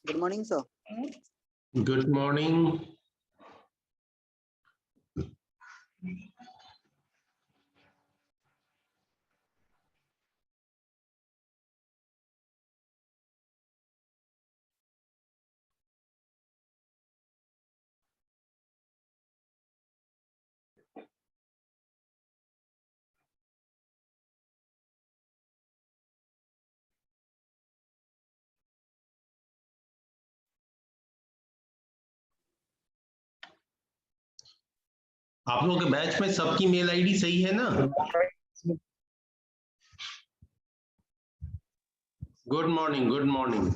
Good morning, sir. Good morning. आप लोगों के बैच में सबकी मेल आईडी सही है ना? Good morning, good morning.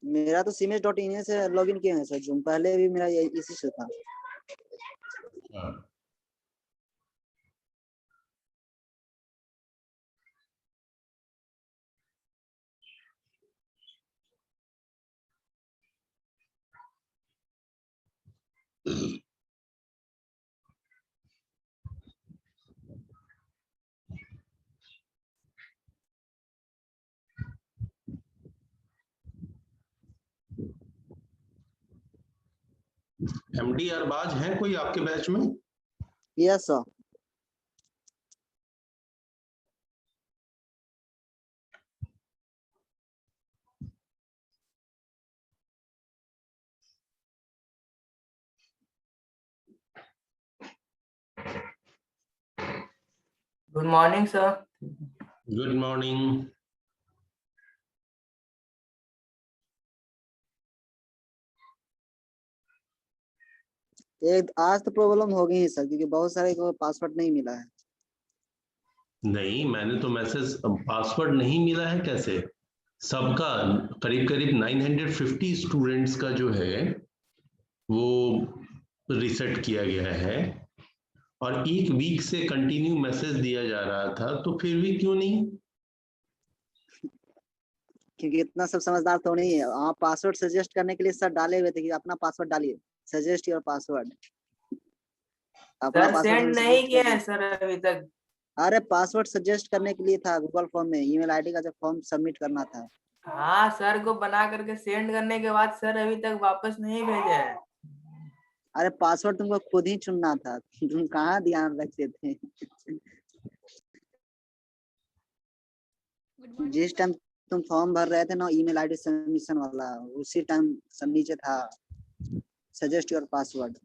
मेरा तो simesh.in से लॉगिन किया है सर जूम, पहले भी मेरा इसी से था। एमडी अरबाज हैं कोई आपके बैच में? Yes sir. Good morning, sir. Good morning. एक आज तो प्रॉब्लम हो गई है सर, क्योंकि बहुत सारे को पासवर्ड नहीं मिला है। नहीं, मैंने तो मैसेज पासवर्ड नहीं मिला है कैसे? सबका करीब करीब 950 स्टूडेंट्स का जो है वो रिसेट किया गया है और एक वीक से कंटिन्यू मैसेज दिया जा रहा था, तो फिर भी क्यों नहीं? क्योंकि इतना सब समझदार तो नहीं है। आप पासवर्ड सजेस्ट करने के लिए सर डाले हुए थे कि अपना पासवर्ड डालिए, suggest your password. Sir send नहीं किया है सर अभी तक। अरे पासवर्ड सजेस्ट करने के लिए था गूगल फॉर्म में, ईमेल आईडी का जब फॉर्म सबमिट करना था। हाँ सर को बना करके सेंड करने के बाद सर अभी तक वापस नहीं भेजे है। अरे पासवर्ड तुमको खुद ही चुनना था, तुम कहाँ ध्यान रखते थे। जिस टाइम तुम फॉर्म भर रहे थे ना ईमेल आईडी सबमिशन वाला, उसी टाइम सब नीचे था suggest your password.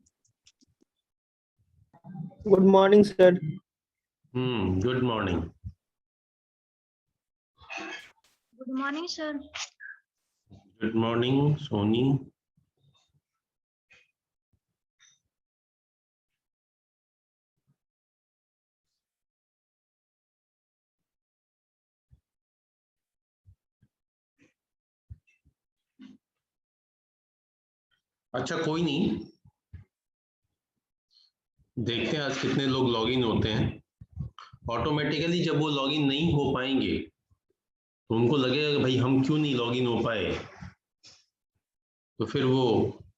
Good morning sir. Good morning. Good morning sir. Good morning Soni. अच्छा कोई नहीं, देखते हैं आज कितने लोग लॉगिन होते हैं। ऑटोमेटिकली जब वो लॉगिन नहीं हो पाएंगे तो उनको लगेगा कि भाई हम क्यों नहीं लॉगिन हो पाए, तो फिर वो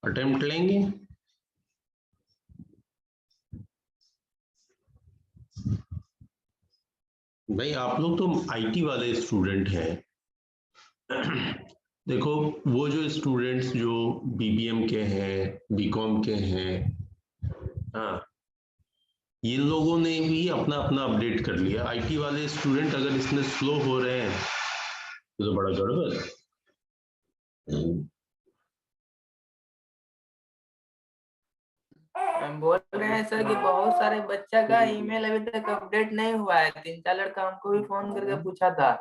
अटेम्प्ट लेंगे। भाई आप लोग तो आईटी वाले स्टूडेंट हैं। देखो वो जो स्टूडेंट्स जो बीबीएम के हैं, बीकॉम के हैं, हाँ, ये लोगों ने भी अपना अपना अपडेट कर लिया। आईटी वाले स्टूडेंट अगर इसमें स्लो हो रहे हैं तो बड़ा गड़बड़ है। हम बोल रहे हैं सर कि बहुत सारे बच्चा का ईमेल अभी तक अपडेट नहीं हुआ है। 3-4 लड़का हमको भी फोन करके पूछा था।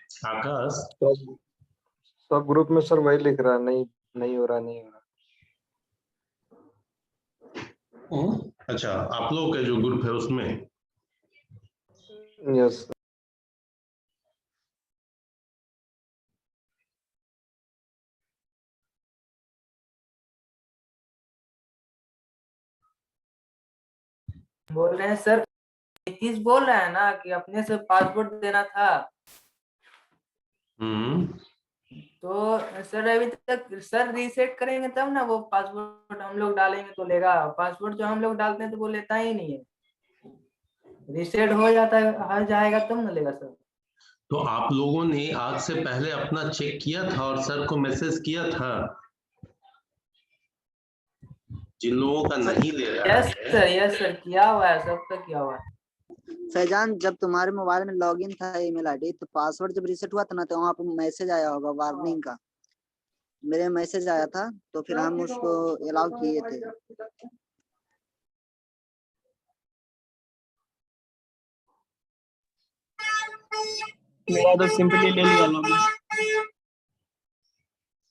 आकाश सब ग्रुप में सर वही लिख रहा है, नहीं हो रहा, नहीं हो रहा। अच्छा, आप लोग का जो ग्रुप है उसमें? यस। बोल रहे हैं सर, नीतीश बोल रहा है ना कि अपने से पासवर्ड देना था। तो सर अभी तक सर रीसेट करेंगे तब ना वो पासवर्ड हम लोग डालेंगे तो लेगा। पासवर्ड जो हम लोग डालते हैं तो वो लेता ही नहीं है। रीसेट हो जाएगा तब ना लेगा सर। तो आप लोगों ने आज से पहले अपना चेक किया था और सर को मैसेज किया था? जिन लोगों का नहीं ले रहा यस सर किया हुआ है, सबका किया हुआ है। फैजान, जब तुम्हारे मोबाइल में लॉगिन था ईमेल आईडी, तो पासवर्ड जब रीसेट हुआ था ना, तो वहाँ पर मैसेज आया होगा वार्निंग का। मेरे मैसेज आया था तो फिर हम उसको अलाउ किए थे। मेरा तो सिंपली ले लिया लॉगिन।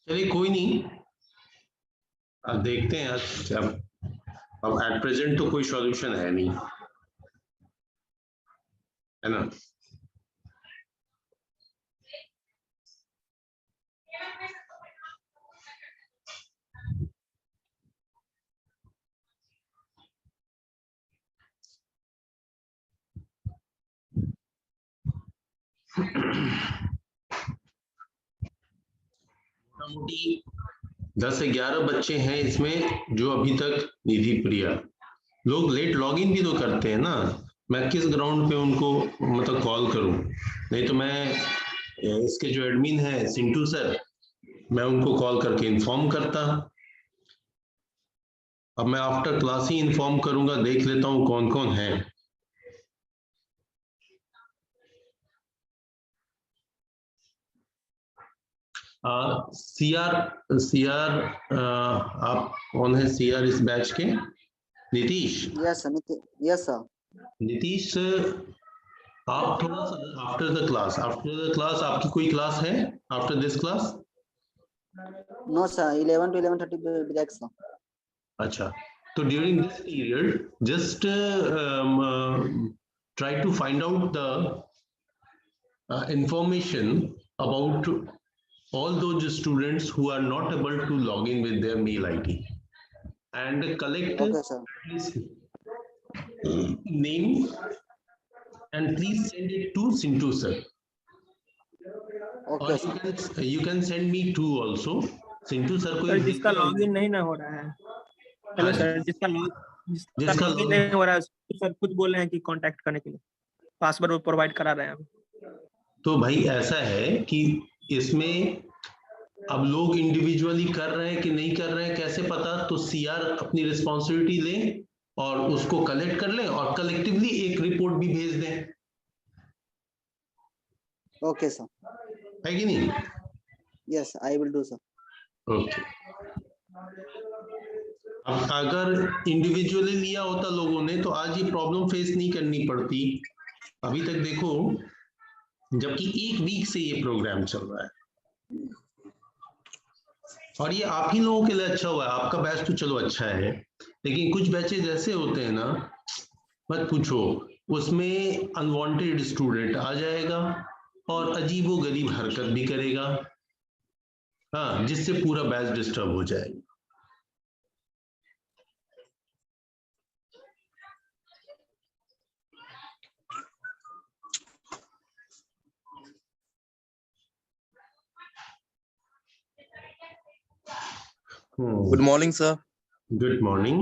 चलिए कोई नहीं, अब देखते हैं आज। अब एट प्रेजेंट तो कोई सॉल्यूशन है नहीं, है ना? मोटामोटी 10 से 11 बच्चे हैं इसमें जो अभी तक निधि प्रिया लोग लेट लॉगिन भी तो करते हैं ना। मैं किस ग्राउंड पे उनको मतलब कॉल करूं? नहीं तो मैं इसके जो एडमिन है सिंटू सर, मैं उनको कॉल करके इन्फॉर्म करता। अब मैं आफ्टर क्लास ही इन्फॉर्म करूंगा, देख लेता हूं कौन कौन है। सीआर आप कौन है सीआर इस बैच के? नीतीश? Yes sir. नीतीश, आप थोड़ा सा आफ्टर द क्लास आपकी कोई क्लास है after this class? No sir, 11 to 11:30 break sir. अच्छा, तो during this period just try to find out the information about all those students who are not able to log in with their mail ID and collect name and please send it to Sintu sir. Okay, or you can send me too also. Sintu sir को जिसका login नहीं ना हो रहा है, hello sir, जिसका login नहीं हो रहा है सर खुद बोल रहे हैं कि कांटेक्ट करने के लिए पासवर्ड प्रोवाइड करा रहे हैं। तो भाई ऐसा है कि इसमें अब लोग इंडिविजुअली कर रहे हैं कि नहीं कर रहे हैं कैसे पता? तो सीआर अपनी रिस्पॉन्सिबिलिटी ले और उसको कलेक्ट कर ले और कलेक्टिवली एक रिपोर्ट भी भेज दें। ओके सर, है कि नहीं? Yes, I will do sir. Okay. अब अगर इंडिविजुअली लिया होता लोगों ने तो आज ये प्रॉब्लम फेस नहीं करनी पड़ती। अभी तक देखो, जबकि एक वीक से ये प्रोग्राम चल रहा है और ये आप ही लोगों के लिए अच्छा हुआ है। आपका बैच तो चलो अच्छा है, लेकिन कुछ बैचेज ऐसे होते हैं ना, मत पूछो, उसमें अनवांटेड स्टूडेंट आ जाएगा और अजीबोगरीब हरकत भी करेगा, हाँ, जिससे पूरा बैच डिस्टर्ब हो जाएगा। Good morning, sir. Good morning.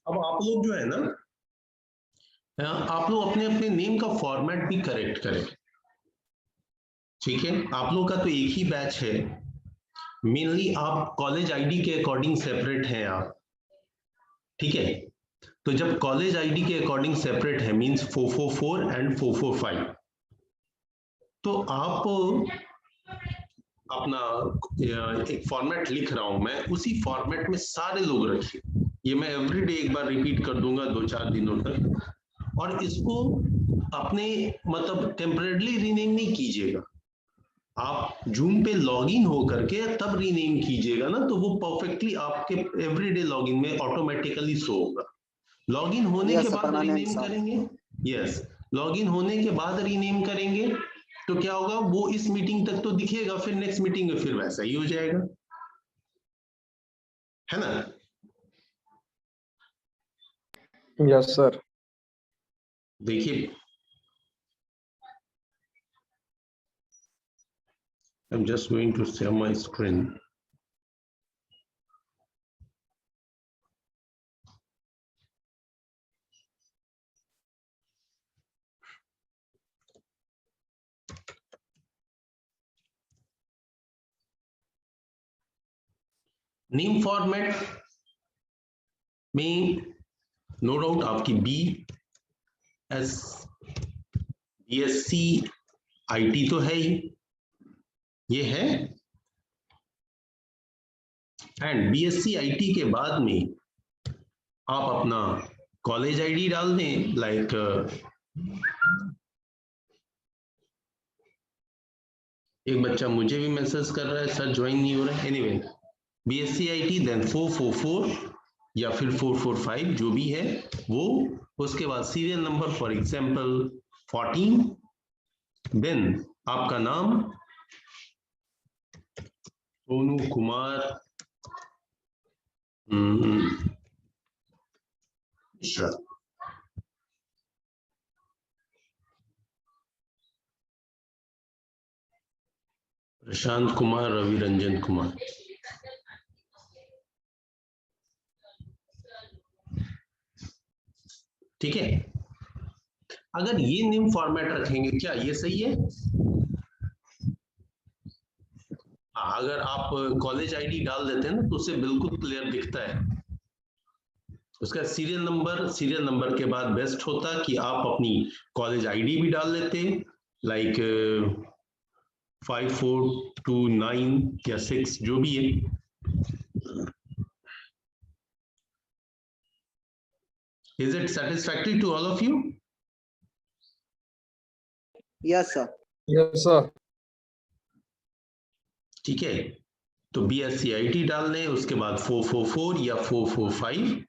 अब आप लोग जो है ना, आप लोग अपने अपने नेम का फॉर्मेट भी करेक्ट करें, ठीक है? आप लोग का तो एक ही बैच है, मेनली आप कॉलेज आईडी के अकॉर्डिंग सेपरेट हैं आप, ठीक है? तो जब कॉलेज आईडी के अकॉर्डिंग सेपरेट है मींस 444 एंड 445, तो आप अपना एक फॉर्मेट लिख रहा हूं मैं, उसी फॉर्मेट में सारे लोग रखिए। ये मैं एवरीडे एक बार रिपीट कर दूंगा 2-4 दिनों तक, और इसको अपने मतलब टेम्परेरी रीनेम नहीं कीजिएगा। आप जूम पे लॉगिन हो करके तब रीनेम कीजिएगा ना, तो वो परफेक्टली आपके एवरीडे लॉगिन में ऑटोमेटिकली शो होगा। लॉगिन होने यस के सर, बाद परमानेंट रीनेम सर। करेंगे। यस, लॉगिन होने के बाद रीनेम करेंगे तो क्या होगा, वो इस मीटिंग तक तो दिखेगा, फिर नेक्स्ट मीटिंग में फिर वैसा ही हो जाएगा, है ना। Yes sir. देखिए, I'm just going to share my screen. Name format में नो डाउट आपकी BSc IT तो है ही, ये है, एंड BSc IT के बाद में आप अपना कॉलेज आईडी डाल दें, लाइक एक बच्चा मुझे भी मैसेज कर रहा है सर ज्वाइन नहीं हो रहा है। एनीवे, BSc IT देन 444 या फिर 445 जो भी है वो, उसके बाद serial number for example 14, then आपका नाम सोनू कुमार मिश्रा, प्रशांत कुमार, रवि रंजन कुमार, ठीक है। अगर ये नेम फॉर्मेट रखेंगे, क्या ये सही है? हाँ, अगर आप कॉलेज आईडी डाल देते हैं ना तो उसे बिल्कुल क्लियर दिखता है। उसका सीरियल नंबर के बाद बेस्ट होता कि आप अपनी कॉलेज आईडी भी डाल लेते, लाइक 5429 या 6 जो भी है। Is it satisfactory to all of you? Yes sir. Yes sir. ठीक है, तो BSc IT डाल दें, उसके बाद 444 या 445,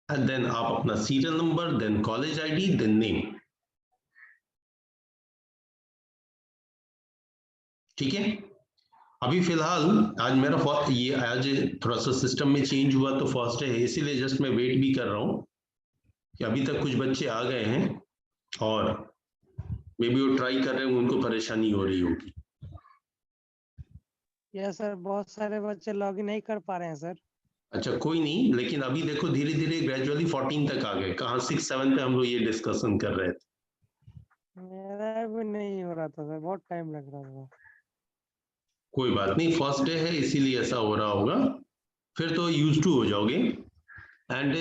एंड देन आप अपना serial number, then college ID, then name. ठीक है, अभी फिलहाल आज मेरा ये आज थोड़ा सा सिस्टम में चेंज हुआ तो फर्स्ट है, इसीलिए जस्ट मैं वेट भी कर रहा हूँ कि अभी तक कुछ बच्चे आ गए हैं और मे बी वो ट्राई कर रहे हैं, उनको परेशानी हो रही होगी। यस सर, बहुत सारे बच्चे लॉगिन नहीं कर पा रहे हैं सर। अच्छा, कोई नहीं, लेकिन अभी देखो धीरे धीरे ग्रेजुअली 14 तक आ गए, कहाँ 6-7 पे हम लोग ये डिस्कशन कर रहे थे। मेरा भी नहीं हो रहा था सर, बहुत टाइम लग रहा था। कोई बात नहीं, फर्स्ट डे है इसीलिए ऐसा हो रहा होगा, फिर तो यूज टू हो जाओगे। एंड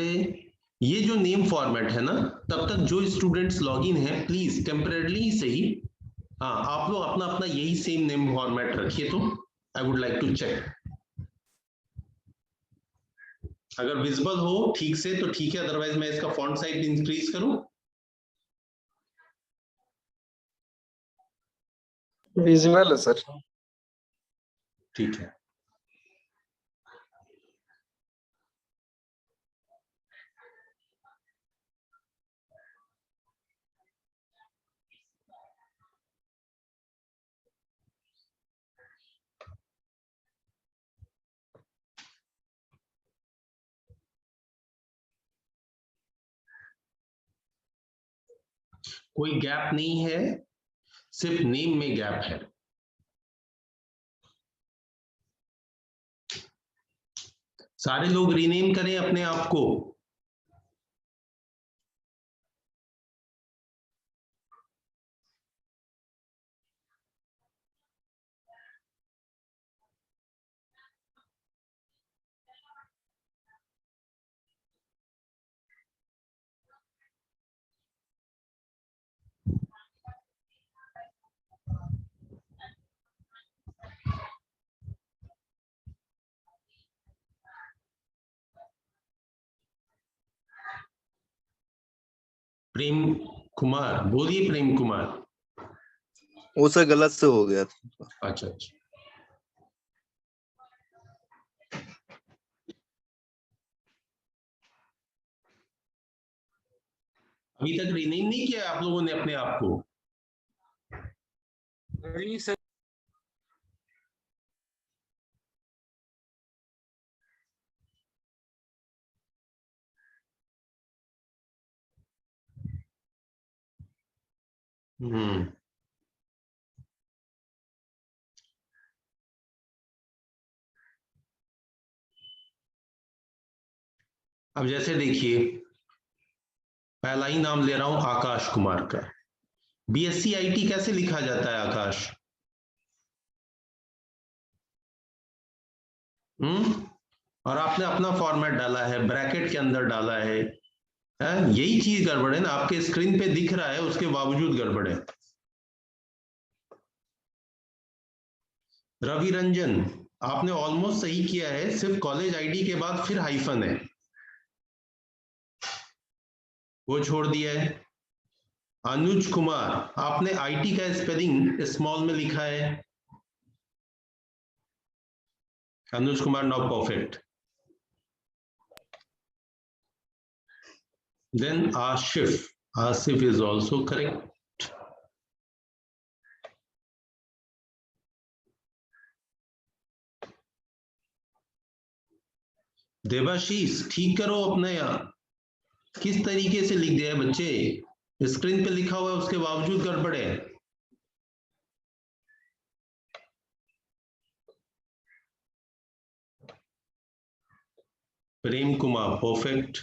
ये जो नेम फॉर्मेट है ना, तब तक जो स्टूडेंट्स लॉगिन है प्लीज टेम्परेरली सही, हाँ आप लोग अपना अपना यही सेम नेम फॉर्मेट रखिए, तो I would like to check. अगर विजिबल हो ठीक से तो ठीक है, अदरवाइज मैं इसका फॉन्ट साइज इंक्रीज करूं। विजुअल है सर। ठीक है, कोई गैप नहीं है, सिर्फ नेम में गैप है। सारे लोग रीनेम करें अपने आप को। प्रेम कुमार, बोलिए प्रेम कुमार। वो सर गलत से हो गया था। अच्छा अच्छा, अभी तक रीनेम नहीं किया आप लोगों ने अपने आप को? नहीं सर। अब जैसे देखिए, पहला ही नाम ले रहा हूं आकाश कुमार का। बीएससी आईटी कैसे लिखा जाता है आकाश? और आपने अपना फॉर्मेट डाला है, ब्रैकेट के अंदर डाला है, यही चीज गड़बड़ है ना। आपके स्क्रीन पे दिख रहा है, उसके बावजूद गड़बड़ है। रवि रंजन, आपने ऑलमोस्ट सही किया है, सिर्फ कॉलेज आईडी के बाद फिर हाइफन है, वो छोड़ दिया है। अनुज कुमार, आपने आईटी का स्पेलिंग स्मॉल में लिखा है। Anuj Kumar not perfect. Then Asif is also correct. Devashish, ठीक करो अपने यहाँ, किस तरीके से लिख दिया है बच्चे, स्क्रीन पे लिखा हुआ है उसके बावजूद गड़बड़ है। प्रेम कुमार परफेक्ट।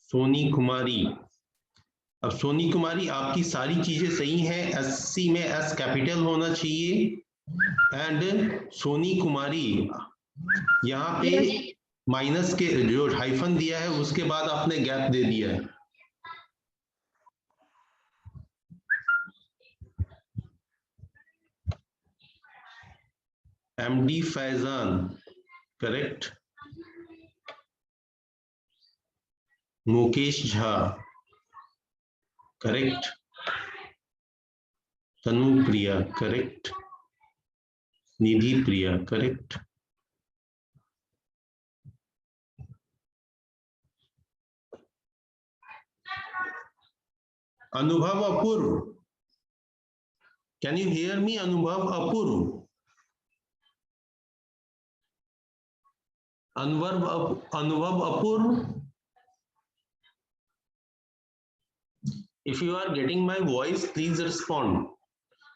सोनी कुमारी, अब सोनी कुमारी आपकी सारी चीजें सही हैं, एससी में एस कैपिटल होना चाहिए। एंड सोनी कुमारी यहाँ पे माइनस के जो हाइफन दिया है उसके बाद आपने गैप दे दिया है। MD Faizan correct. Mukesh Jha correct. Tanu Priya correct. Nidhi Priya correct. Anubhav Apurva, can you hear me? Anubhav Apurva, अनुभव अपूर्व, if you are getting my voice, please respond.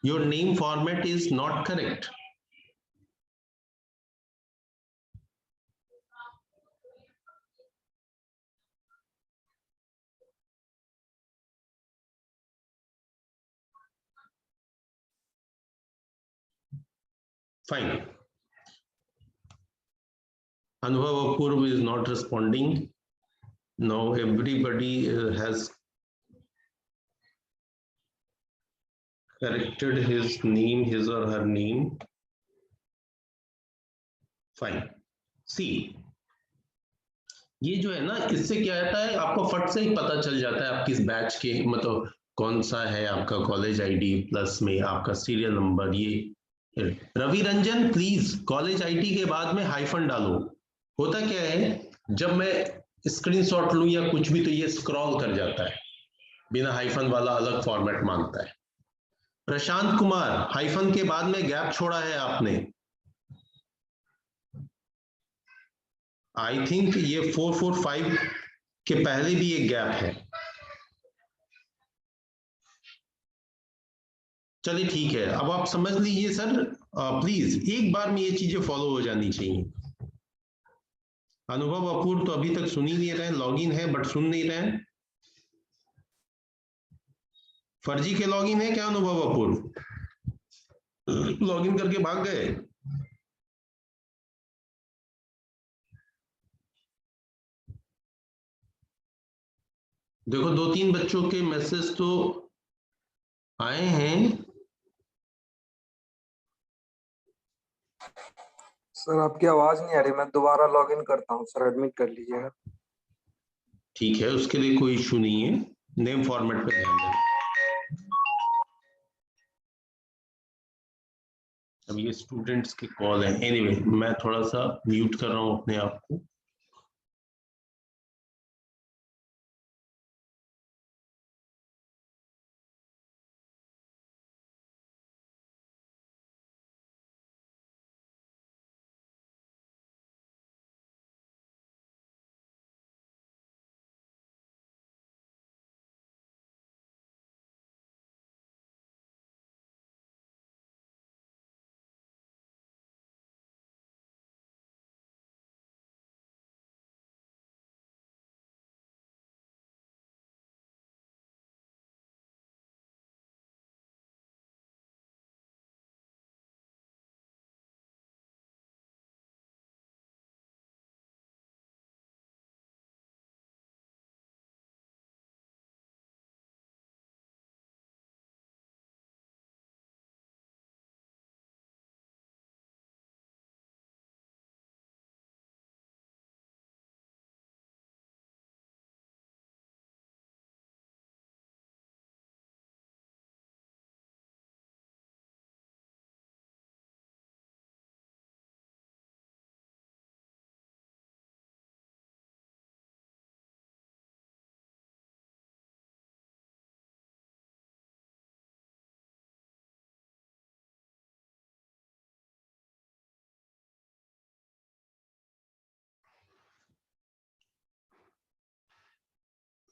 Your name format is not correct. Fine. Anubhav Apurv is not responding. Now everybody has corrected his name, his or her name. Fine. See, ये जो है ना, इससे क्या होता है, आपको फट से ही पता चल जाता है आप किस बैच के, मतलब कौन सा है आपका कॉलेज आईडी, प्लस में आपका सीरियल नंबर। ये Ravi Ranjan, please college ID के बाद में हाइफन डालो। होता क्या है, जब मैं स्क्रीनशॉट लूं या कुछ भी तो ये स्क्रॉल कर जाता है, बिना हाइफन वाला अलग फॉर्मेट मांगता है। प्रशांत कुमार, हाइफन के बाद में गैप छोड़ा है आपने। आई थिंक ये 445 के पहले भी एक गैप है। चलिए ठीक है, अब आप समझ लीजिए सर, प्लीज एक बार में ये चीजें फॉलो हो जानी चाहिए। अनुभव अपूर्व तो अभी तक सुन ही नहीं रहे, लॉगिन है बट सुन नहीं रहे। फर्जी के लॉगिन है क्या अनुभव अपूर्व? लॉगिन करके भाग गए? देखो 2-3 बच्चों के मैसेज तो आए हैं। सर आपकी आवाज नहीं आ रही, मैं दोबारा लॉगिन करता हूँ सर, एडमिट कर लीजिएगा। ठीक है, उसके लिए कोई इशू नहीं है। नेम फॉर्मेट पे ध्यान दें। अब ये स्टूडेंट्स के कॉल है। एनीवे मैं थोड़ा सा म्यूट कर रहा हूं अपने आप को।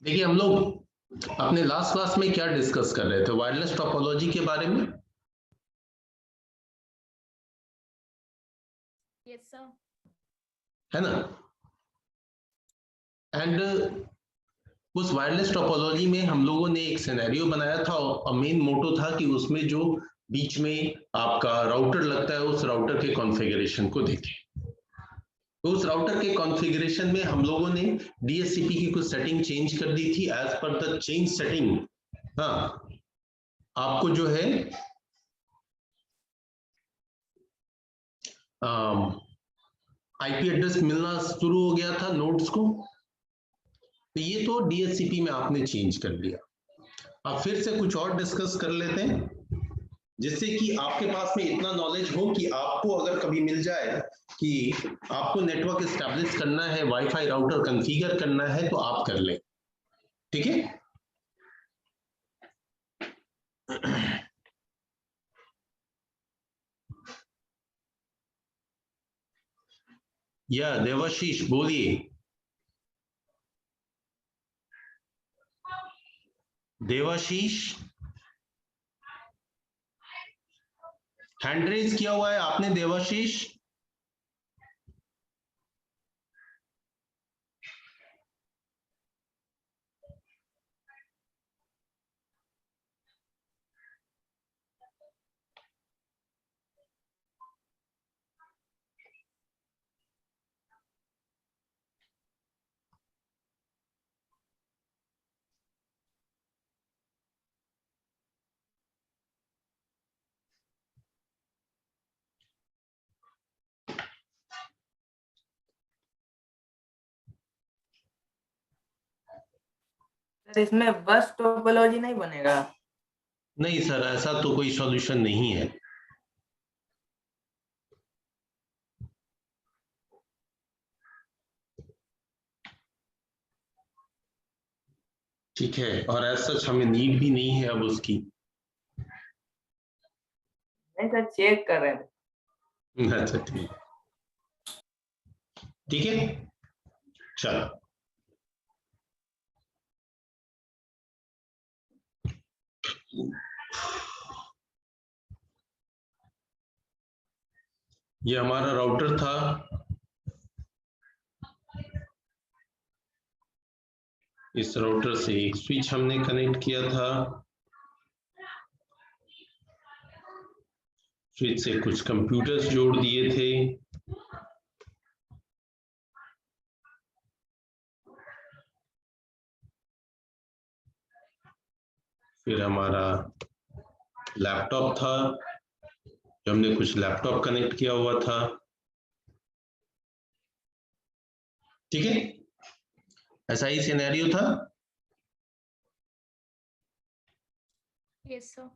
देखिए हम लोग अपने लास्ट क्लास में क्या डिस्कस कर रहे थे? वायरलेस टोपोलॉजी के बारे में। Yes sir. है ना? एंड उस वायरलेस टोपोलॉजी में हम लोगों ने एक सिनेरियो बनाया था और मेन मोटो था कि उसमें जो बीच में आपका राउटर लगता है उस राउटर के कॉन्फ़िगरेशन को देखें। तो उस राउटर के कॉन्फ़िगरेशन में हम लोगों ने डीएचसीपी की कुछ सेटिंग चेंज कर दी थी। As per the change setting हाँ आपको जो है आईपी एड्रेस मिलना शुरू हो गया था नोड्स को। तो ये तो डीएचसीपी में आपने चेंज कर लिया। अब फिर से कुछ और डिस्कस कर लेते हैं जिससे कि आपके पास में इतना नॉलेज हो कि आपको अगर कभी मिल जाए कि आपको नेटवर्क एस्टैब्लिश करना है, वाईफाई राउटर कॉन्फ़िगर करना है तो आप कर लें। ठीक है? या देवाशीष बोलिए। देवाशीष हैंड रेज किया हुआ है आपने देवाशीष? सर इसमें बस टोपोलॉजी नहीं बनेगा? नहीं सर, ऐसा तो कोई सॉल्यूशन नहीं है। ठीक है, और ऐसा हमें नीड भी नहीं है अब उसकी। नहीं सर, चेक कर रहे हैं। अच्छा ठीक है, चलो। ये हमारा राउटर था। इस राउटर से एक स्विच हमने कनेक्ट किया था। स्विच से कुछ कंप्यूटर्स जोड़ दिए थे। फिर हमारा लैपटॉप था, जो हमने कुछ लैपटॉप कनेक्ट किया हुआ था। ठीक है, ऐसा ही सिनेरियो था। Yes, sir.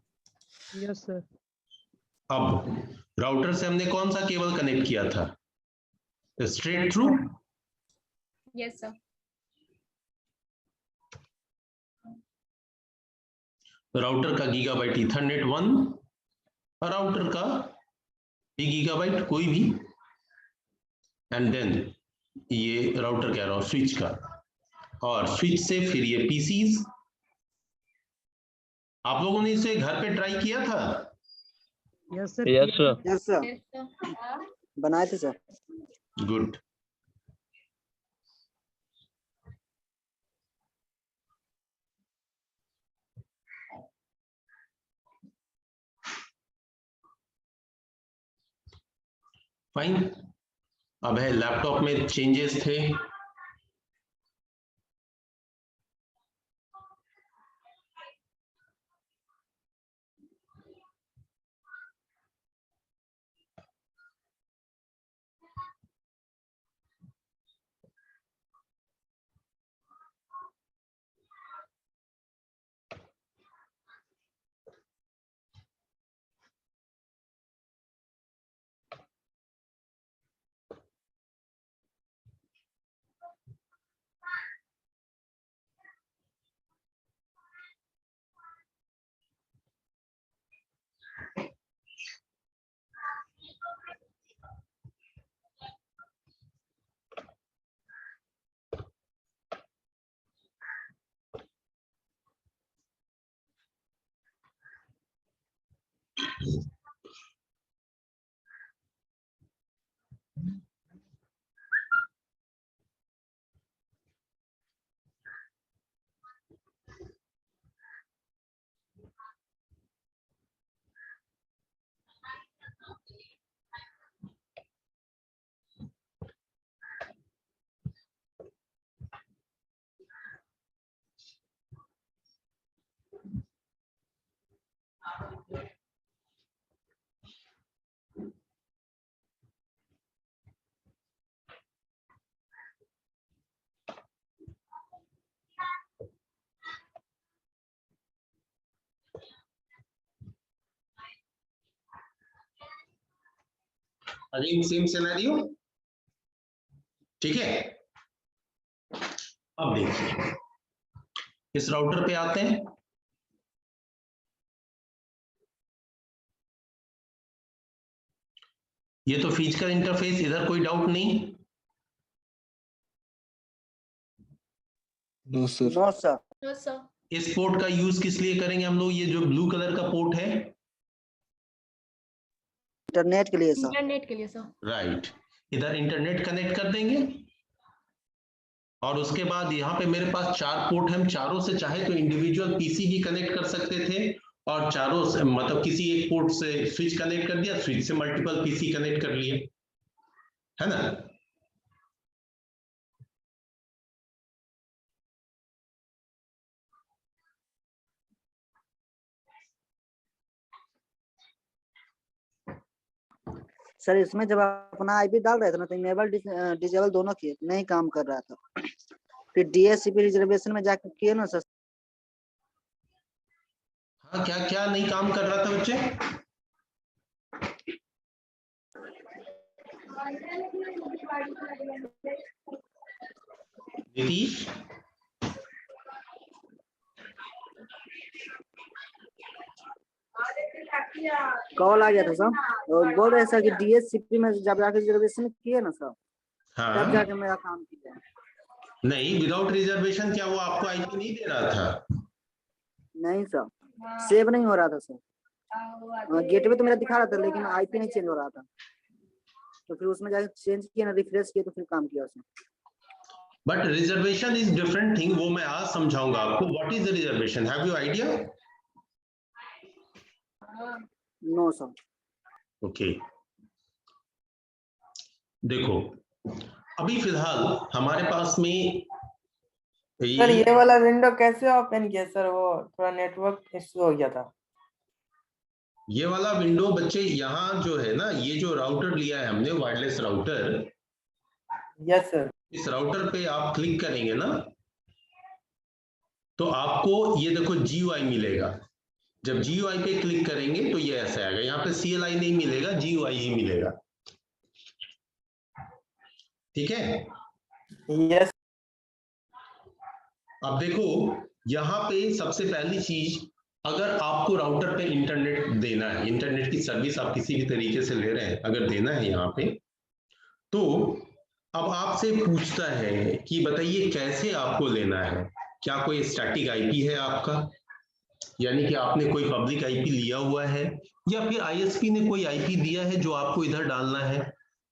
Yes sir. अब राउटर से हमने कौन सा केबल कनेक्ट किया था? Straight through. Yes, sir. Router का गीगाबाइट ईथरनेट 1 और राउटर का गीगाबाइट कोई भी, एंड देन ये राउटर कह रहा हूं स्विच का, और स्विच से फिर ये पीसीज। आप लोगों ने इसे घर पे ट्राई किया था? Yes sir. Yes sir. Yes sir, Yes, sir. बनाए थे सर। गुड। फाइन। अब है लैपटॉप में चेंजेस थे। अगेन सेम सिनेरियो, ठीक है। अब देखिए इस राउटर पे आते हैं। ये तो फिजिकल इंटरफेस, इधर कोई डाउट नहीं। No sir. No sir. No, sir. इस पोर्ट का यूज किस लिए करेंगे हम लोग? ये जो ब्लू कलर का पोर्ट है, इंटरनेट के लिए सर। Internet के लिए, sir. राइट। इधर इंटरनेट कनेक्ट कर देंगे और उसके बाद यहाँ पे मेरे पास 4 पोर्ट हैं। चारों से चाहे तो इंडिविजुअल पीसी भी कनेक्ट कर सकते थे, और चारों से मतलब किसी एक पोर्ट से स्विच कनेक्ट कर दिया, स्विच से मल्टीपल पीसी कनेक्ट कर लिए, है ना। सर इसमें जब अपना आईपी डाल रहे थे ना तो इनेबल डिसेबल दोनों किए, नहीं काम कर रहा था। फिर डीएससीपी रिजर्वेशन में जाकर किए ना सर। हाँ, क्या क्या नहीं काम कर रहा था बच्चे? नीतीश, कॉल आ गया था सर, और बोल रहे सर कि डीएससीपी में जब जाकर रिजर्वेशन किए ना सर, तब हाँ जाके मेरा काम किया। नहीं, विदाउट रिजर्वेशन क्या वो आपको आईपी नहीं दे रहा था? नहीं सर, सेव नहीं हो रहा था सर। गेटवे तो मेरा दिखा रहा था लेकिन आईपी नहीं चेंज हो रहा था, तो फिर उसमें जाके चेंज किया ना, रिफ्रेश किया तो फिर काम किया उसने। But reservation is different thing, वो मैं आज समझाऊंगा आपको। What is the reservation? Have you idea? No sir. Okay, देखो अभी फिलहाल हमारे पास में सर ये वाला विंडो कैसे ओपन किया सर? वो थोड़ा नेटवर्क इश्यू हो गया था। ये वाला विंडो बच्चे यहाँ जो है ना, ये जो राउटर लिया है हमने, वायरलेस राउटर, यस सर। इस राउटर पे आप क्लिक करेंगे ना तो आपको ये देखो GUI मिलेगा। जब GUI पे क्लिक करेंगे तो ये ऐसे आएगा, यहाँ पे CLI नहीं मिलेगा, GUI ही मिलेगा। ठीक है। यस अब देखो यहाँ पे सबसे पहली चीज, अगर आपको राउटर पे इंटरनेट देना है, इंटरनेट की सर्विस आप किसी भी तरीके से ले रहे हैं, अगर देना है यहाँ पे, तो अब आपसे पूछता है कि बताइए कैसे आपको लेना है। क्या कोई स्टैटिक आईपी है आपका, यानी कि आपने कोई पब्लिक आईपी लिया हुआ है, या फिर आईएसपी ने कोई आईपी दिया है जो आपको इधर डालना है,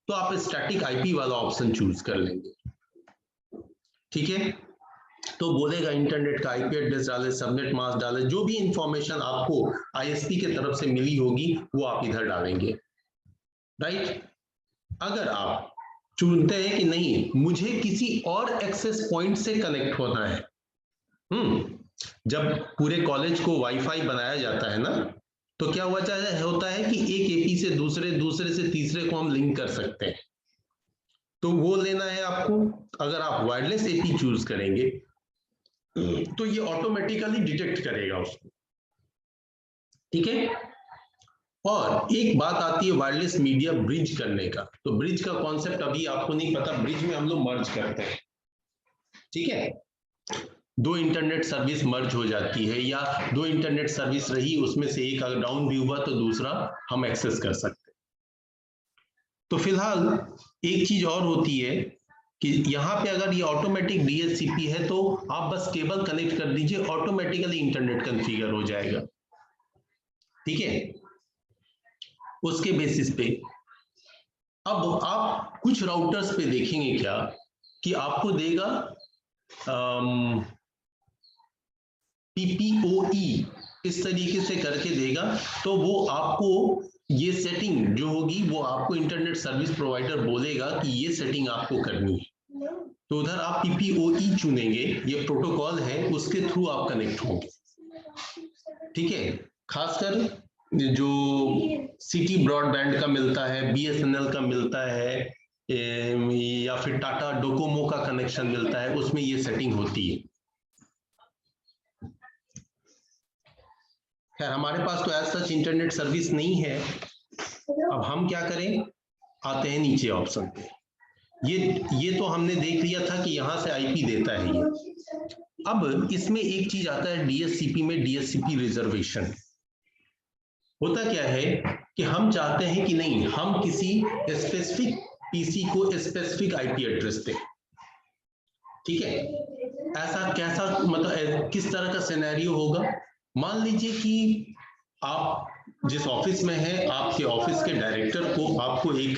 तो आप स्टैटिक आईपी वाला ऑप्शन चूज कर लेंगे। ठीक है, तो बोलेगा इंटरनेट का आईपी एड्रेस डाले, सबनेट मास्क डाले, जो भी इंफॉर्मेशन आपको आईएसपी की तरफ से मिली होगी वो आप इधर डालेंगे। राइट। अगर आप चुनते हैं कि नहीं मुझे किसी और एक्सेस पॉइंट से कनेक्ट होना है, जब पूरे कॉलेज को वाईफाई बनाया जाता है ना, तो क्या होता है कि एक एपी से दूसरे, दूसरे से तीसरे को हम लिंक कर सकते हैं, तो वो लेना है आपको। अगर आप वायरलेस एपी चूज करेंगे तो ये ऑटोमेटिकली डिटेक्ट करेगा उसको। ठीक है। और एक बात आती है वायरलेस मीडिया ब्रिज करने का, तो ब्रिज का कॉन्सेप्ट अभी आपको नहीं पता। ब्रिज में हम लोग मर्ज करते हैं। ठीक है, दो इंटरनेट सर्विस मर्ज हो जाती है, या दो इंटरनेट सर्विस रही, उसमें से एक अगर डाउन भी हुआ तो दूसरा हम एक्सेस कर सकते हैं। तो फिलहाल एक चीज और होती है कि यहाँ पे अगर ये ऑटोमेटिक डीएचसीपी है तो आप बस केबल कनेक्ट कर दीजिए, ऑटोमेटिकली इंटरनेट कॉन्फ़िगर हो जाएगा। ठीक है, उसके बेसिस पे अब आप कुछ राउटर्स पे देखेंगे क्या कि आपको देगा PPOE, इस तरीके से करके देगा, तो वो आपको ये सेटिंग जो होगी वो आपको इंटरनेट सर्विस प्रोवाइडर बोलेगा कि ये सेटिंग आपको करनी है, तो उधर आप PPOE चुनेंगे, ये प्रोटोकॉल है, उसके थ्रू आप कनेक्ट होंगे। ठीक है, खासकर जो सिटी ब्रॉडबैंड का मिलता है, BSNL का मिलता है, या फिर टाटा डोकोमो का कनेक्शन मिलता है, उसमें ये सेटिंग होती है। खैर हमारे पास तो एज सच इंटरनेट सर्विस नहीं है। अब हम क्या करें, आते हैं नीचे ऑप्शन पे। ये तो हमने देख लिया था कि यहाँ से आईपी देता है ये। अब इसमें एक चीज आता है डीएचसीपी में, डीएचसीपी रिजर्वेशन। होता क्या है कि हम चाहते हैं कि नहीं, हम किसी स्पेसिफिक पीसी को स्पेसिफिक आईपी एड्रेस दें। ठीक है, ऐसा कैसा, मतलब किस तरह का सिनेरियो होगा। मान लीजिए कि आप जिस ऑफिस में है, आपके ऑफिस के डायरेक्टर को आपको एक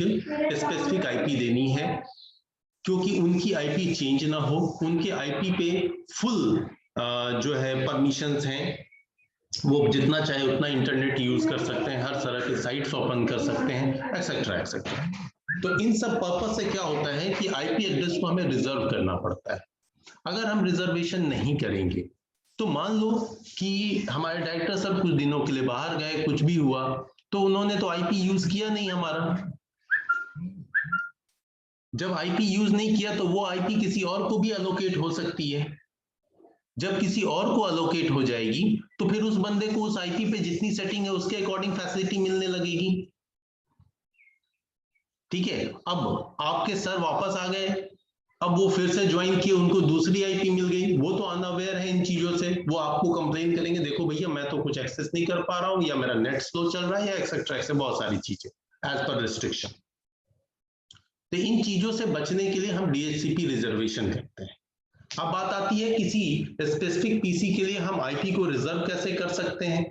स्पेसिफिक आईपी देनी है, क्योंकि उनकी आईपी चेंज ना हो, उनके आईपी पे फुल जो है परमिशंस हैं, वो जितना चाहे उतना इंटरनेट यूज कर सकते हैं, हर तरह के साइट्स ओपन कर सकते हैं, एक्सेट्रा एक्सेट्रा। तो इन सब पर्पस से क्या होता है कि आईपी एड्रेस को हमें रिजर्व करना पड़ता है। अगर हम रिजर्वेशन नहीं करेंगे तो मान लो कि हमारे डायरेक्टर सर कुछ दिनों के लिए बाहर गए, कुछ भी हुआ, तो उन्होंने तो आईपी यूज किया नहीं हमारा। जब आईपी यूज नहीं किया तो वो आईपी किसी और को भी अलोकेट हो सकती है। जब किसी और को अलोकेट हो जाएगी तो फिर उस बंदे को उस आईपी पे जितनी सेटिंग है उसके अकॉर्डिंग फैसिलिटी मिलने लगेगी। ठीक है, अब आपके सर वापस आ गए, अब वो फिर से ज्वाइन किए, उनको दूसरी आईपी मिल गई, वो तो अनअवेयर है इन चीजों से, वो आपको कंप्लेन करेंगे, देखो भैया मैं तो कुछ एक्सेस नहीं कर पा रहा हूँ, या मेरा नेट स्लो चल रहा है, या एक्सेट्रा एक्सेट्रा, बहुत सारी चीजें एज पर रिस्ट्रिक्शन। तो इन चीजों से बचने के लिए हम डीएचसीपी रिजर्वेशन करते हैं। अब बात आती है किसी स्पेसिफिक पीसी के लिए हम आईपी को रिजर्व कैसे कर सकते हैं।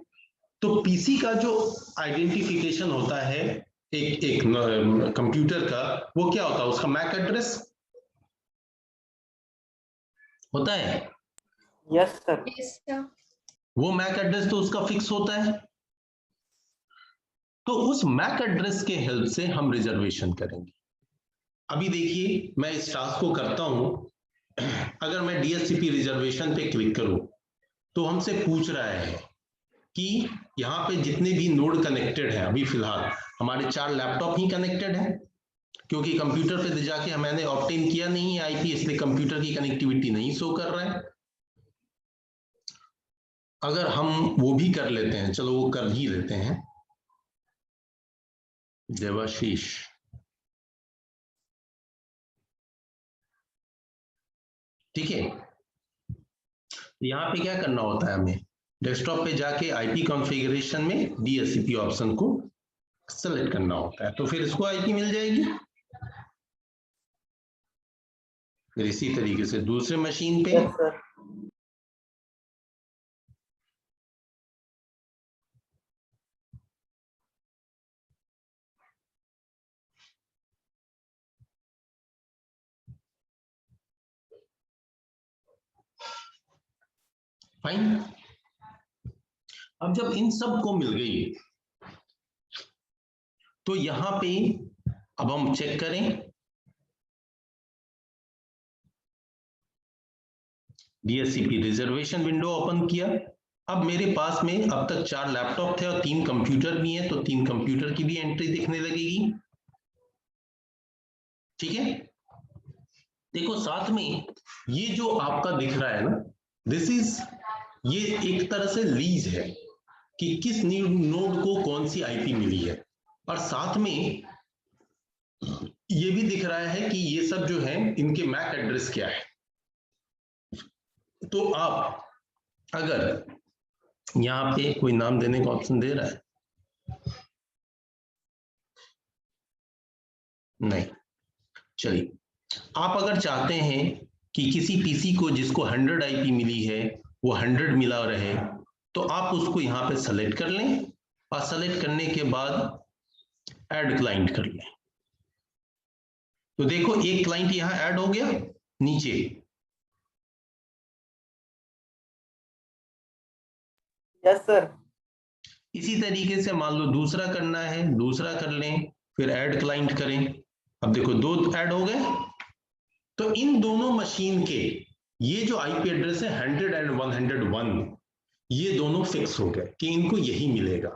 तो पीसी का जो आइडेंटिफिकेशन होता है एक कंप्यूटर का, वो क्या होता है, उसका मैक एड्रेस होता है। Yes sir. Yes, sir. वो मैक एड्रेस तो उसका फिक्स होता है, तो उस मैक एड्रेस के हेल्प से हम रिजर्वेशन करेंगे। अभी देखिए मैं इस टास्क को करता हूं, अगर मैं डीएचसीपी रिजर्वेशन पे क्लिक करूं तो हमसे पूछ रहा है कि यहाँ पे जितने भी नोड कनेक्टेड हैं, अभी फिलहाल हमारे 4 लैपटॉप ही कनेक्टेड हैं, क्योंकि कंप्यूटर पे जाके मैंने ऑब्टेन किया नहीं है आईपी, इसलिए कंप्यूटर की कनेक्टिविटी नहीं शो कर रहा है। अगर हम वो भी कर लेते हैं, चलो वो कर ही लेते हैं, देवाशीष, ठीक है। यहाँ पे क्या करना होता है, हमें डेस्कटॉप पे जाके आईपी कॉन्फ़िगरेशन में डीएचसीपी ऑप्शन को सेलेक्ट करना होता है, तो फिर इसको आईपी मिल जाएगी। फिर इसी तरीके से दूसरे मशीन पे यस सर। फाइन। अब जब इन सब को मिल गई तो यहां पे अब हम चेक करें, डीएचसीपी रिजर्वेशन विंडो ओपन किया। अब मेरे पास में अब तक 4 लैपटॉप थे और 3 कंप्यूटर भी हैं, तो 3 कंप्यूटर की भी एंट्री दिखने लगेगी, ठीक है। देखो साथ में ये जो आपका दिख रहा है ना, दिस इज, ये एक तरह से लीज है कि किस नोड को कौन सी आईपी मिली है, और साथ में ये भी दिख रहा है कि ये सब जो है इनके मैक एड्रेस क्या है। तो आप अगर यहाँ पे कोई नाम देने का ऑप्शन दे रहा है, नहीं, चलिए, आप अगर चाहते हैं कि किसी पीसी को जिसको 100 आईपी मिली है वो 100 मिला रहे, तो आप उसको यहाँ पे सेलेक्ट कर लें, और सेलेक्ट करने के बाद ऐड क्लाइंट कर लें। तो देखो एक क्लाइंट यहाँ ऐड हो गया नीचे, यस सर। इसी तरीके से मान लो दूसरा करना है, दूसरा कर लें, फिर ऐड क्लाइंट करें। अब देखो 2 ऐड हो गए। तो इन दोनों मशीन के ये जो आईपी एड्रेस है 100 एंड 101, ये दोनों फिक्स हो गए कि इनको यही मिलेगा।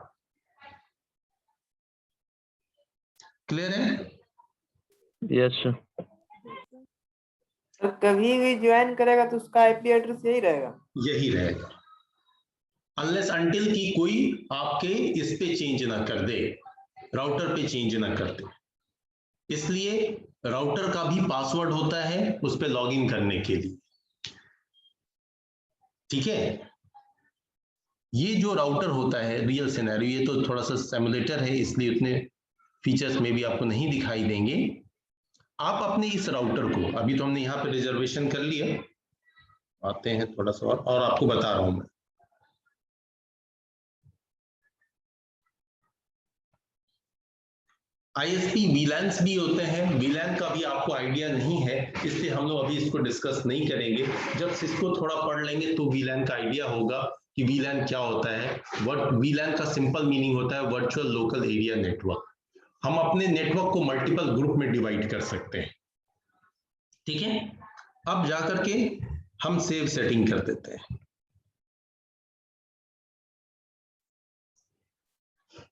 क्लियर है? Yes sir. तो कभी भी ज्वाइन करेगा तो उसका आईपी एड्रेस यही रहेगा? यही रहेगा, अनलेस अनटिल की कोई आपके इस पे चेंज ना कर दे, राउटर पे चेंज ना कर दे। इसलिए राउटर का भी पासवर्ड होता है उस पे लॉगिन करने के लिए, ठीक है। ये जो राउटर होता है रियल सिनेरियो, ये तो थोड़ा सा सिमुलेटर है, इसलिए उतने फीचर्स में भी आपको नहीं दिखाई देंगे। आप अपने इस राउटर को, अभी तो हमने यहाँ पे रिजर्वेशन कर लिया, आते हैं थोड़ा सा और आपको बता रहा हूं मैं। आईएसपी वीलैन्स भी होते हैं, वीलैन का भी आपको आइडिया नहीं है, इसलिए हम लोग अभी इसको डिस्कस नहीं करेंगे। जब इसको थोड़ा पढ़ लेंगे तो वीलैन का आइडिया होगा कि वीलैन क्या होता है। वीलैन का सिंपल मीनिंग होता है वर्चुअल लोकल एरिया नेटवर्क। हम अपने नेटवर्क को मल्टीपल ग्रुप में डिवाइड कर सकते हैं, ठीक है। अब जाकर के हम सेव सेटिंग कर देते हैं।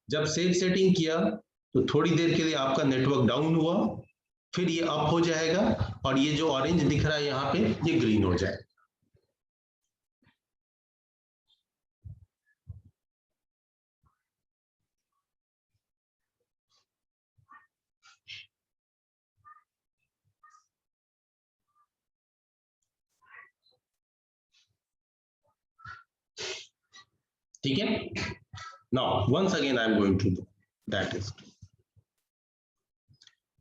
जब सेव सेटिंग किया तो थोड़ी देर के लिए आपका नेटवर्क डाउन हुआ, फिर ये अप हो जाएगा और ये जो ऑरेंज दिख रहा है यहाँ पे ये ग्रीन हो जाएगा। ठीक है। Now once again I am going to do that is,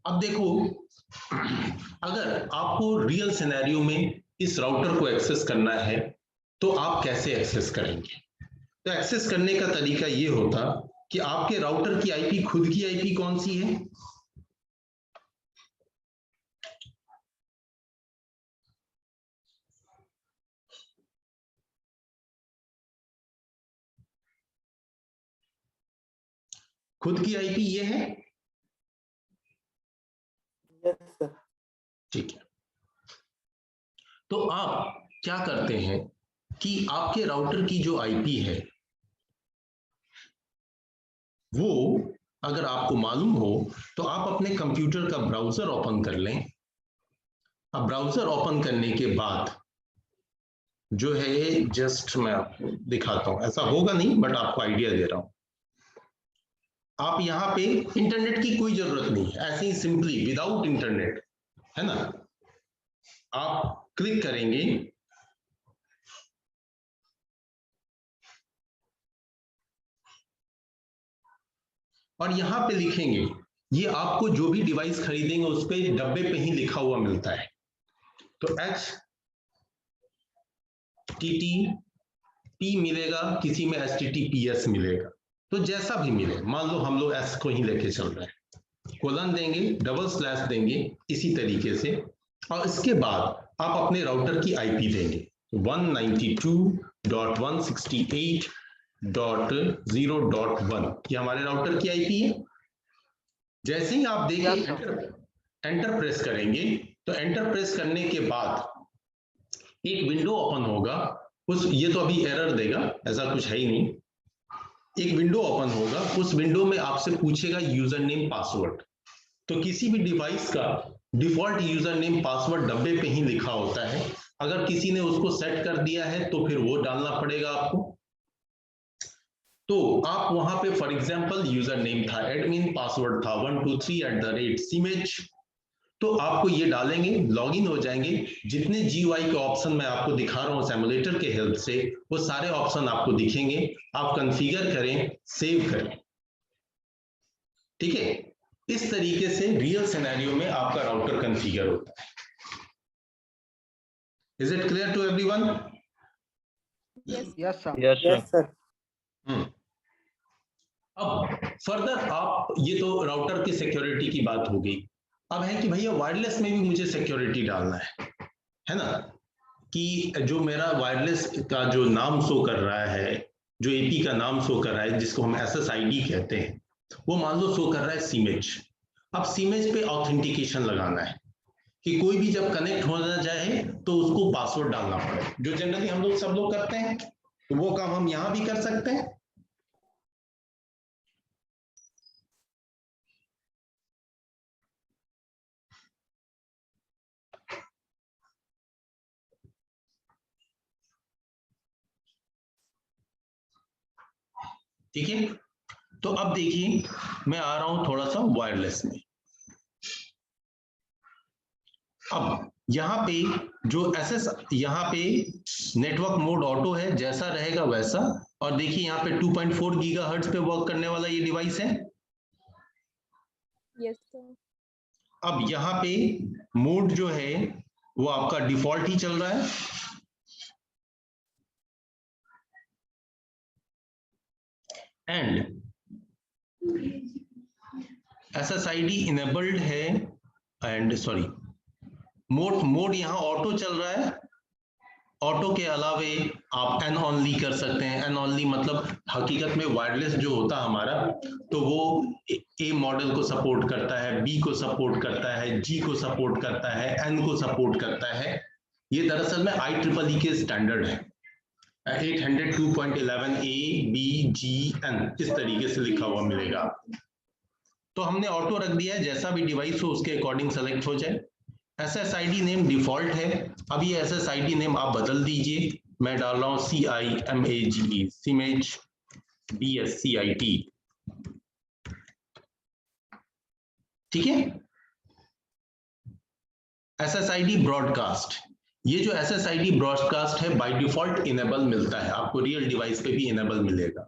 अब देखो अगर आपको रियल सिनेरियो में इस राउटर को एक्सेस करना है तो आप कैसे एक्सेस करेंगे। तो एक्सेस करने का तरीका ये होता कि आपके राउटर की आईपी, खुद की आईपी कौन सी है, खुद की आईपी ये है, यस सर। ठीक है। तो आप क्या करते हैं कि आपके राउटर की जो आईपी है वो अगर आपको मालूम हो तो आप अपने कंप्यूटर का ब्राउजर ओपन कर लें। अब ब्राउजर ओपन करने के बाद जो है जस्ट मैं आपको दिखाता हूं, ऐसा होगा नहीं बट आपको आइडिया दे रहा हूं। आप यहाँ पे इंटरनेट की कोई जरूरत नहीं है, ऐसे ही सिंपली विदाउट इंटरनेट, है ना, आप क्लिक करेंगे और यहां पे लिखेंगे, ये आपको जो भी डिवाइस खरीदेंगे उस पे डब्बे पे ही लिखा हुआ मिलता है। तो HTTP मिलेगा, किसी में HTTPS मिलेगा, तो जैसा भी मिले, मान लो हम लोग S को ही लेके चल रहे हैं, कोलन देंगे, डबल स्लैश देंगे इसी तरीके से, और इसके बाद आप अपने राउटर की IP देंगे 192.168.0.1, ये हमारे राउटर की IP है। जैसे ही आप देखें एंटर प्रेस करेंगे, तो एंटर प्रेस करने के बाद एक विंडो ओपन होगा, ये तो अभी एरर देगा, ऐसा कुछ है ही नहीं, एक विंडो ओपन होगा, उस विंडो में आपसे पूछेगा यूजर नेम पासवर्ड। तो किसी भी डिवाइस का डिफॉल्ट यूजर नेम पासवर्ड डब्बे पे ही लिखा होता है, अगर किसी ने उसको सेट कर दिया है तो फिर वो डालना पड़ेगा आपको। तो आप वहां पे फॉर एग्जांपल यूजर नेम था, एडमिन पासवर्ड था 123@CMH, तो आपको ये डालेंगे, लॉगिन हो जाएंगे, जितने GUI के ऑप्शन मैं आपको दिखा रहा हूं सिमुलेटर के हेल्प से, वो सारे ऑप्शन आपको दिखेंगे, आप कॉन्फ़िगर करें, सेव करें, ठीक है। इस तरीके से रियल सिनेरियो में आपका राउटर कॉन्फ़िगर होता है। Is it clear to everyone? Yes sir. Yes sir. अब फर्दर आप, ये तो राउटर की सिक्योरिटी की बात हो गई, अब है कि भैया वायरलेस में भी मुझे सिक्योरिटी डालना है ना, कि जो मेरा वायरलेस का जो नाम शो कर रहा है, जो AP का नाम शो कर रहा है, जिसको हम SSID कहते हैं, वो मान लो शो कर रहा है CMH। अब CMH पे ऑथेंटिकेशन लगाना है कि कोई भी जब कनेक्ट होना चाहे तो उसको पासवर्ड डालना पड़े, जो जनरली हम लोग सब लोग करते हैं, तो वो काम हम यहां भी कर सकते हैं। ठीक है, तो अब देखिए मैं आ रहा हूं थोड़ा सा वायरलेस में। अब यहाँ पे जो यहाँ पे नेटवर्क मोड ऑटो है, जैसा रहेगा वैसा, और देखिए यहाँ पे 2.4 गीगाहर्ट्ज पे वर्क करने वाला ये डिवाइस है। Yes sir. अब यहाँ पे मोड जो है वो आपका डिफॉल्ट ही चल रहा है, एंड SSID इनेबल्ड है, एंड सॉरी मोड यहाँ ऑटो चल रहा है। ऑटो के अलावे आप एन ऑनली कर सकते हैं। एन ऑनली मतलब हकीकत में वायरलेस जो होता है हमारा, तो वो ए मॉडल को सपोर्ट करता है, बी को सपोर्ट करता है, जी को सपोर्ट करता है, एन को सपोर्ट करता है। ये दरअसल में IEEE के स्टैंडर्ड है, 802.11a b g n, इस तरीके से लिखा हुआ मिलेगा। तो हमने ऑटो रख दिया है, जैसा भी डिवाइस हो उसके अकॉर्डिंग सेलेक्ट हो जाए। SSID नेम डिफॉल्ट है, अब ये SSID नेम आप बदल दीजिए, मैं डाल रहा हूं CIMAGE, CIMAGE BSCIT, ठीक है। SSID ब्रॉडकास्ट, ये जो SSID ब्रॉडकास्ट है बाय डिफॉल्ट इनेबल मिलता है, आपको रियल डिवाइस पे भी इनेबल मिलेगा।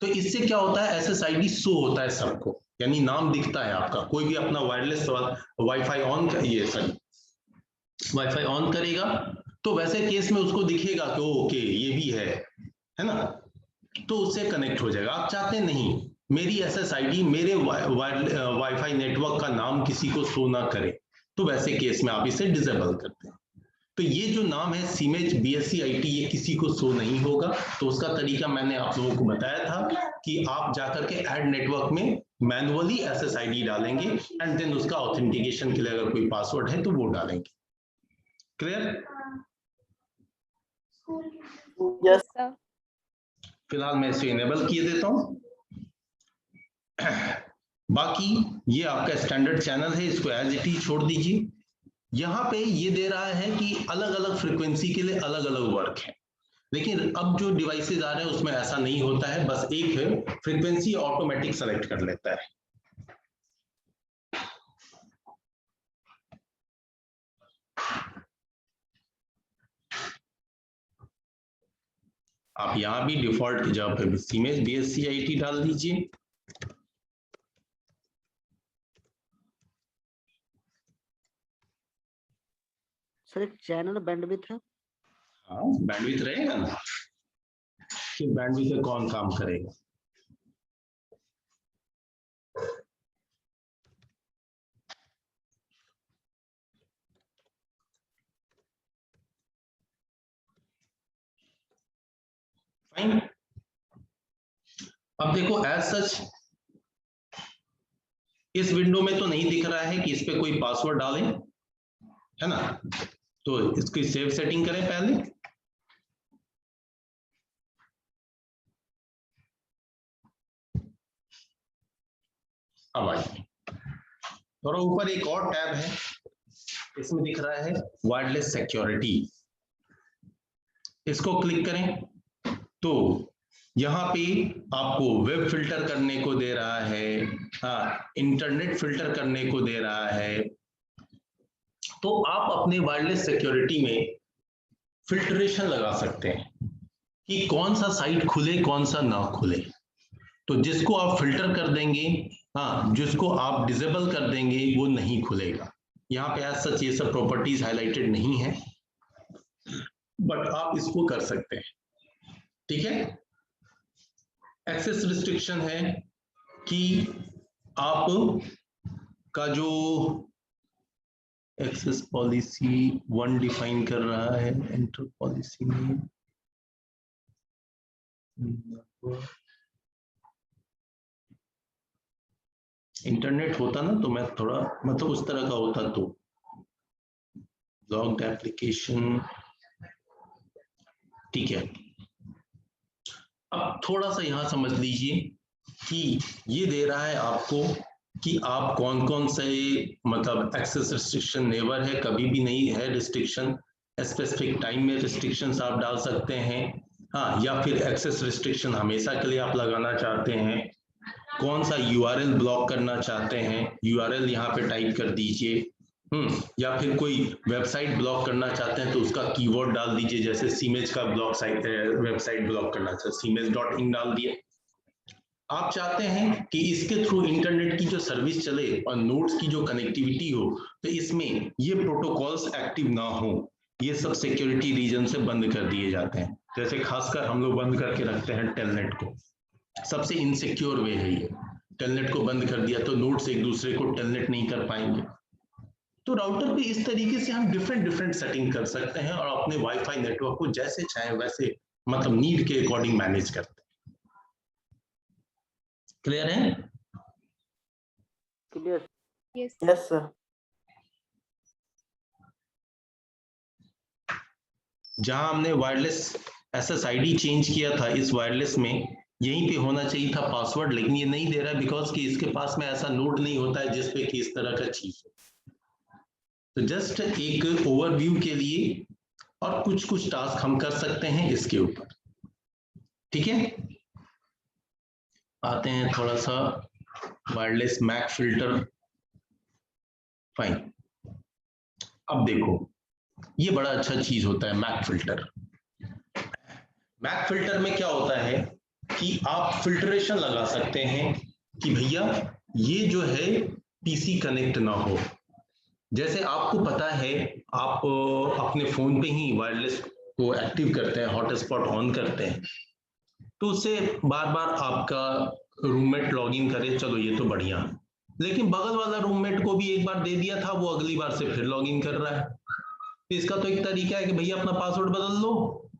तो इससे क्या होता है, SSID शो होता है सबको, यानी नाम दिखता है आपका। कोई भी अपना wireless wifi on wifi on करेगा तो वैसे केस में उसको दिखेगा कि ओके ये भी है ना, तो उससे कनेक्ट हो जाएगा। आप चाहते नहीं मेरी SSID मेरे वाईफाई नेटवर्क का नाम किसी को शो ना करे, तो वैसे केस में आप इसे डिसेबल करते हैं। तो ये जो नाम है CIMAGE BSCIT, ये किसी को शो नहीं होगा। तो उसका तरीका मैंने आप लोगों को बताया था कि आप जाकर के ऐड नेटवर्क में मैनुअली SSID डालेंगे एंड देन उसका ऑथेंटिकेशन के लिए अगर कोई पासवर्ड है तो वो डालेंगे। क्लियर? Yes sir. फिलहाल मैं इसे इनेबल किए देता हूं। बाकी ये आपका स्टैंडर्ड चैनल है, इसको एज इट इज छोड़ दीजिए। यहाँ पे ये दे रहा है कि अलग अलग फ्रीक्वेंसी के लिए अलग अलग वर्क है, लेकिन अब जो डिवाइसेस आ रहे हैं उसमें ऐसा नहीं होता है, बस एक फ्रीक्वेंसी ऑटोमेटिक सेलेक्ट कर लेता है। आप यहां भी डिफॉल्ट की जगह पे सीमेज BSc-IT डाल दीजिए। सर एक चैनल बैंडविड्थ है। हाँ, बैंडविड्थ रहेगा ना, कि बैंडविड्थ से कौन काम करेगा। फाइन। अब देखो एज सच इस विंडो में तो नहीं दिख रहा है कि इस पे कोई पासवर्ड डालें, है ना, तो इसकी सेव सेटिंग करें पहले। अब आइए, थोड़ा ऊपर एक और टैब है, इसमें दिख रहा है वायरलेस सिक्योरिटी, इसको क्लिक करें तो यहाँ पे आपको वेब फिल्टर करने को दे रहा है, हाँ, इंटरनेट फिल्टर करने को दे रहा है। तो आप अपने वायरलेस सिक्योरिटी में फिल्ट्रेशन लगा सकते हैं कि कौन सा साइट खुले कौन सा ना खुले। तो जिसको आप फिल्टर कर देंगे, हाँ, जिसको आप डिसेबल कर देंगे वो नहीं खुलेगा। यहाँ पे एज सच ये सब प्रॉपर्टीज हाईलाइटेड नहीं है, बट आप इसको कर सकते हैं, ठीक है। एक्सेस रिस्ट्रिक्शन है कि आप का जो एक्सेस पॉलिसी 1 डिफाइन कर रहा है, एंटर पॉलिसी में इंटरनेट होता ना तो मैं थोड़ा मतलब उस तरह का होता तो लॉग्ड एप्लीकेशन, ठीक है। अब थोड़ा सा यहां समझ लीजिए कि ये दे रहा है आपको कि आप कौन कौन से मतलब एक्सेस रिस्ट्रिक्शन नेवर है, कभी भी नहीं है रिस्ट्रिक्शन, स्पेसिफिक टाइम में रिस्ट्रिक्शंस आप डाल सकते हैं, हाँ, या फिर एक्सेस रिस्ट्रिक्शन हमेशा के लिए आप लगाना चाहते हैं, कौन सा URL ब्लॉक करना चाहते हैं, URL यहाँ पे टाइप कर दीजिए, या फिर कोई वेबसाइट ब्लॉक करना चाहते हैं तो उसका कीवर्ड डाल दीजिए, जैसे सीमेज का ब्लॉक साइट वेबसाइट ब्लॉक करना चाहते सीमेज.in डाल दिए। आप चाहते हैं कि इसके थ्रू इंटरनेट की जो सर्विस चले और नोड्स की जो कनेक्टिविटी हो, तो इसमें ये प्रोटोकॉल्स एक्टिव ना हो, ये सब सिक्योरिटी रीजन से बंद कर दिए जाते हैं। जैसे खासकर हम लोग बंद करके रखते हैं टेलनेट को, सबसे इनसिक्योर वे है ये। टेलनेट को बंद कर दिया तो नोड्स एक दूसरे को टेलनेट नहीं कर पाएंगे। तो राउटर पे इस तरीके से हम डिफरेंट सेटिंग कर सकते हैं और अपने वाईफाई नेटवर्क को जैसे चाहे वैसे मतलब नीड के अकॉर्डिंग मैनेज करते हैं। क्लियर है? क्लियर। Yes sir. जहां हमने वायरलेस SSID चेंज किया था, इस वायरलेस में यहीं पे होना चाहिए था पासवर्ड, लेकिन ये नहीं दे रहा है बिकॉज कि इसके पास में ऐसा नोड नहीं होता है जिसपे कि इस तरह का चीज हो। तो जस्ट एक ओवरव्यू के लिए और कुछ टास्क हम कर सकते हैं इसके ऊपर, ठीक है। आते हैं थोड़ा सा वायरलेस मैक फिल्टर, फाइन। अब देखो ये बड़ा अच्छा चीज होता है मैक फिल्टर। मैक फिल्टर में क्या होता है कि आप फिल्ट्रेशन लगा सकते हैं कि भैया ये जो है PC कनेक्ट ना हो। जैसे आपको पता है आप अपने फोन पे ही वायरलेस को एक्टिव करते हैं, हॉटस्पॉट ऑन करते हैं, तो उससे बार बार आपका रूममेट लॉगिन करे, चलो ये तो बढ़िया, लेकिन बगल वाला रूममेट को भी एक बार दे दिया था, वो अगली बार से फिर लॉगिन कर रहा है। तो इसका तो एक तरीका है कि भैया अपना पासवर्ड बदल लो,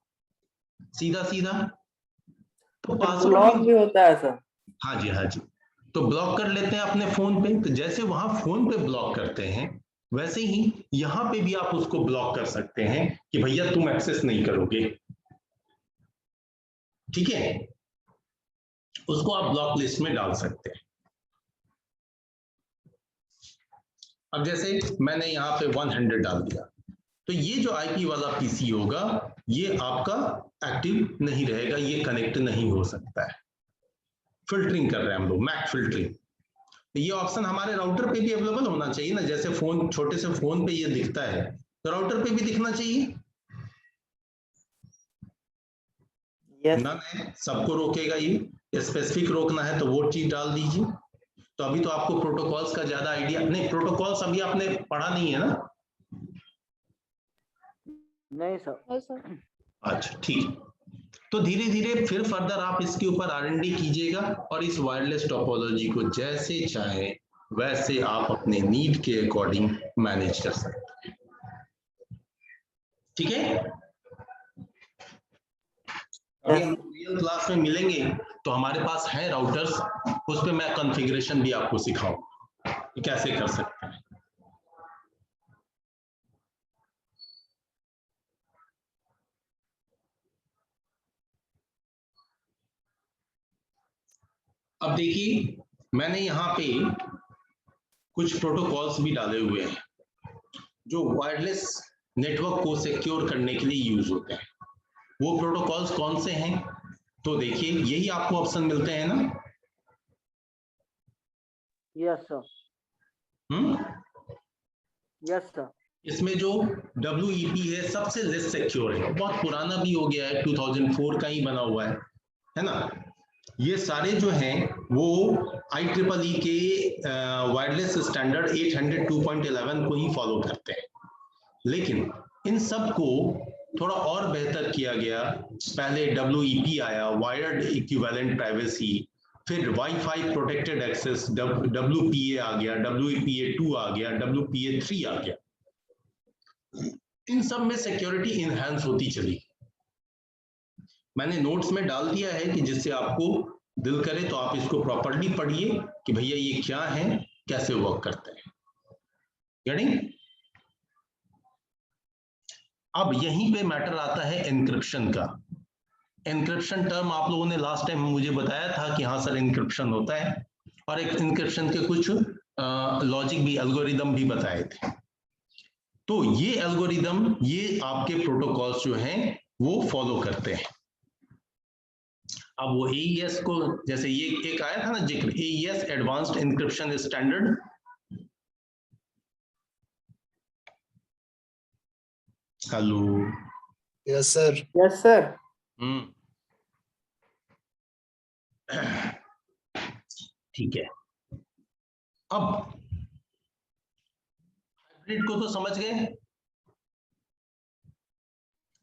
सीधा सीधा। तो पासवर्ड ब्लॉक भी होता है सर। हाँ जी, हाँ जी। तो ब्लॉक कर लेते हैं अपने फोन पे, तो जैसे वहां फोन पे ब्लॉक करते हैं वैसे ही यहाँ पे भी आप उसको ब्लॉक कर सकते हैं कि भैया तुम एक्सेस नहीं करोगे, ठीक है। उसको आप ब्लॉक लिस्ट में डाल सकते हैं। अब जैसे मैंने यहाँ पे 100 डाल दिया, तो ये जो आईपी वाला पीसी होगा ये आपका एक्टिव नहीं रहेगा, ये कनेक्ट नहीं हो सकता है। फिल्टरिंग कर रहे हैं हम लोग, मैक फिल्टरिंग। तो ये ऑप्शन हमारे राउटर पे भी अवेलेबल होना चाहिए ना, जैसे फोन, छोटे से फोन पे ये दिखता है तो राउटर पे भी दिखना चाहिए। नन है, सबको रोकेगा ये, स्पेसिफिक रोकना है तो वो चीज डाल दीजिए। तो अभी तो आपको प्रोटोकॉल्स का ज्यादा आइडिया नहीं, प्रोटोकॉल्स अभी आपने पढ़ा नहीं है ना? नहीं सर। अच्छा ठीक। तो धीरे धीरे फिर फर्दर आप इसके ऊपर R&D कीजिएगा और इस वायरलेस टोपोलॉजी को जैसे चाहे वैसे आप अपने नीड के अकॉर्डिंग मैनेज कर सकते हैं। ठीक है, अभी हम रियल क्लास में मिलेंगे तो हमारे पास है राउटर्स, उस पे मैं कॉन्फ़िगरेशन भी आपको सिखाऊंगा कि कैसे कर सकते हैं। अब देखिए मैंने यहाँ पे कुछ प्रोटोकॉल्स भी डाले हुए हैं जो वायरलेस नेटवर्क को सिक्योर करने के लिए यूज होते हैं। वो प्रोटोकॉल्स कौन से हैं? तो देखिए यही आपको ऑप्शन मिलते हैं ना। Yes sir. Yes sir. इसमें जो WEP है सबसे लेस सिक्योर है, बहुत पुराना भी हो गया है, 2004 का ही बना हुआ है ना। ये सारे जो हैं वो IEEE के वायरलेस स्टैंडर्ड 802.11 को ही फॉलो करते हैं, लेकिन इन सब को थोड़ा और बेहतर किया गया। पहले WEP आया, वायर्ड इक्विवेलेंट प्राइवेसी, फिर वाईफाई प्रोटेक्टेड एक्सेस WPA आ गया, WPA2 आ गया, WPA3 आ गया। इन सब में सिक्योरिटी इनहैंस होती चली। मैंने नोट्स में डाल दिया है कि जिससे आपको दिल करे तो आप इसको प्रॉपर्ली पढ़िए कि भैया ये क्या है, कैसे वर्क करते हैं। गेटिंग? अब यहीं पे मैटर आता है एन्क्रिप्शन का। एन्क्रिप्शन टर्म आप लोगों ने लास्ट टाइम मुझे बताया था कि हाँ सर एन्क्रिप्शन होता है, और एक एन्क्रिप्शन के कुछ लॉजिक भी, एल्गोरिदम भी बताए थे। तो ये एल्गोरिदम, ये आपके प्रोटोकॉल्स जो हैं वो फॉलो करते हैं। अब वो AES को, जैसे ये एक आया था ना जिक्र, AES advanced encryption standard, hello, yes sir. Yes sir. ठीक है। अब हाइब्रिड को तो समझ गए,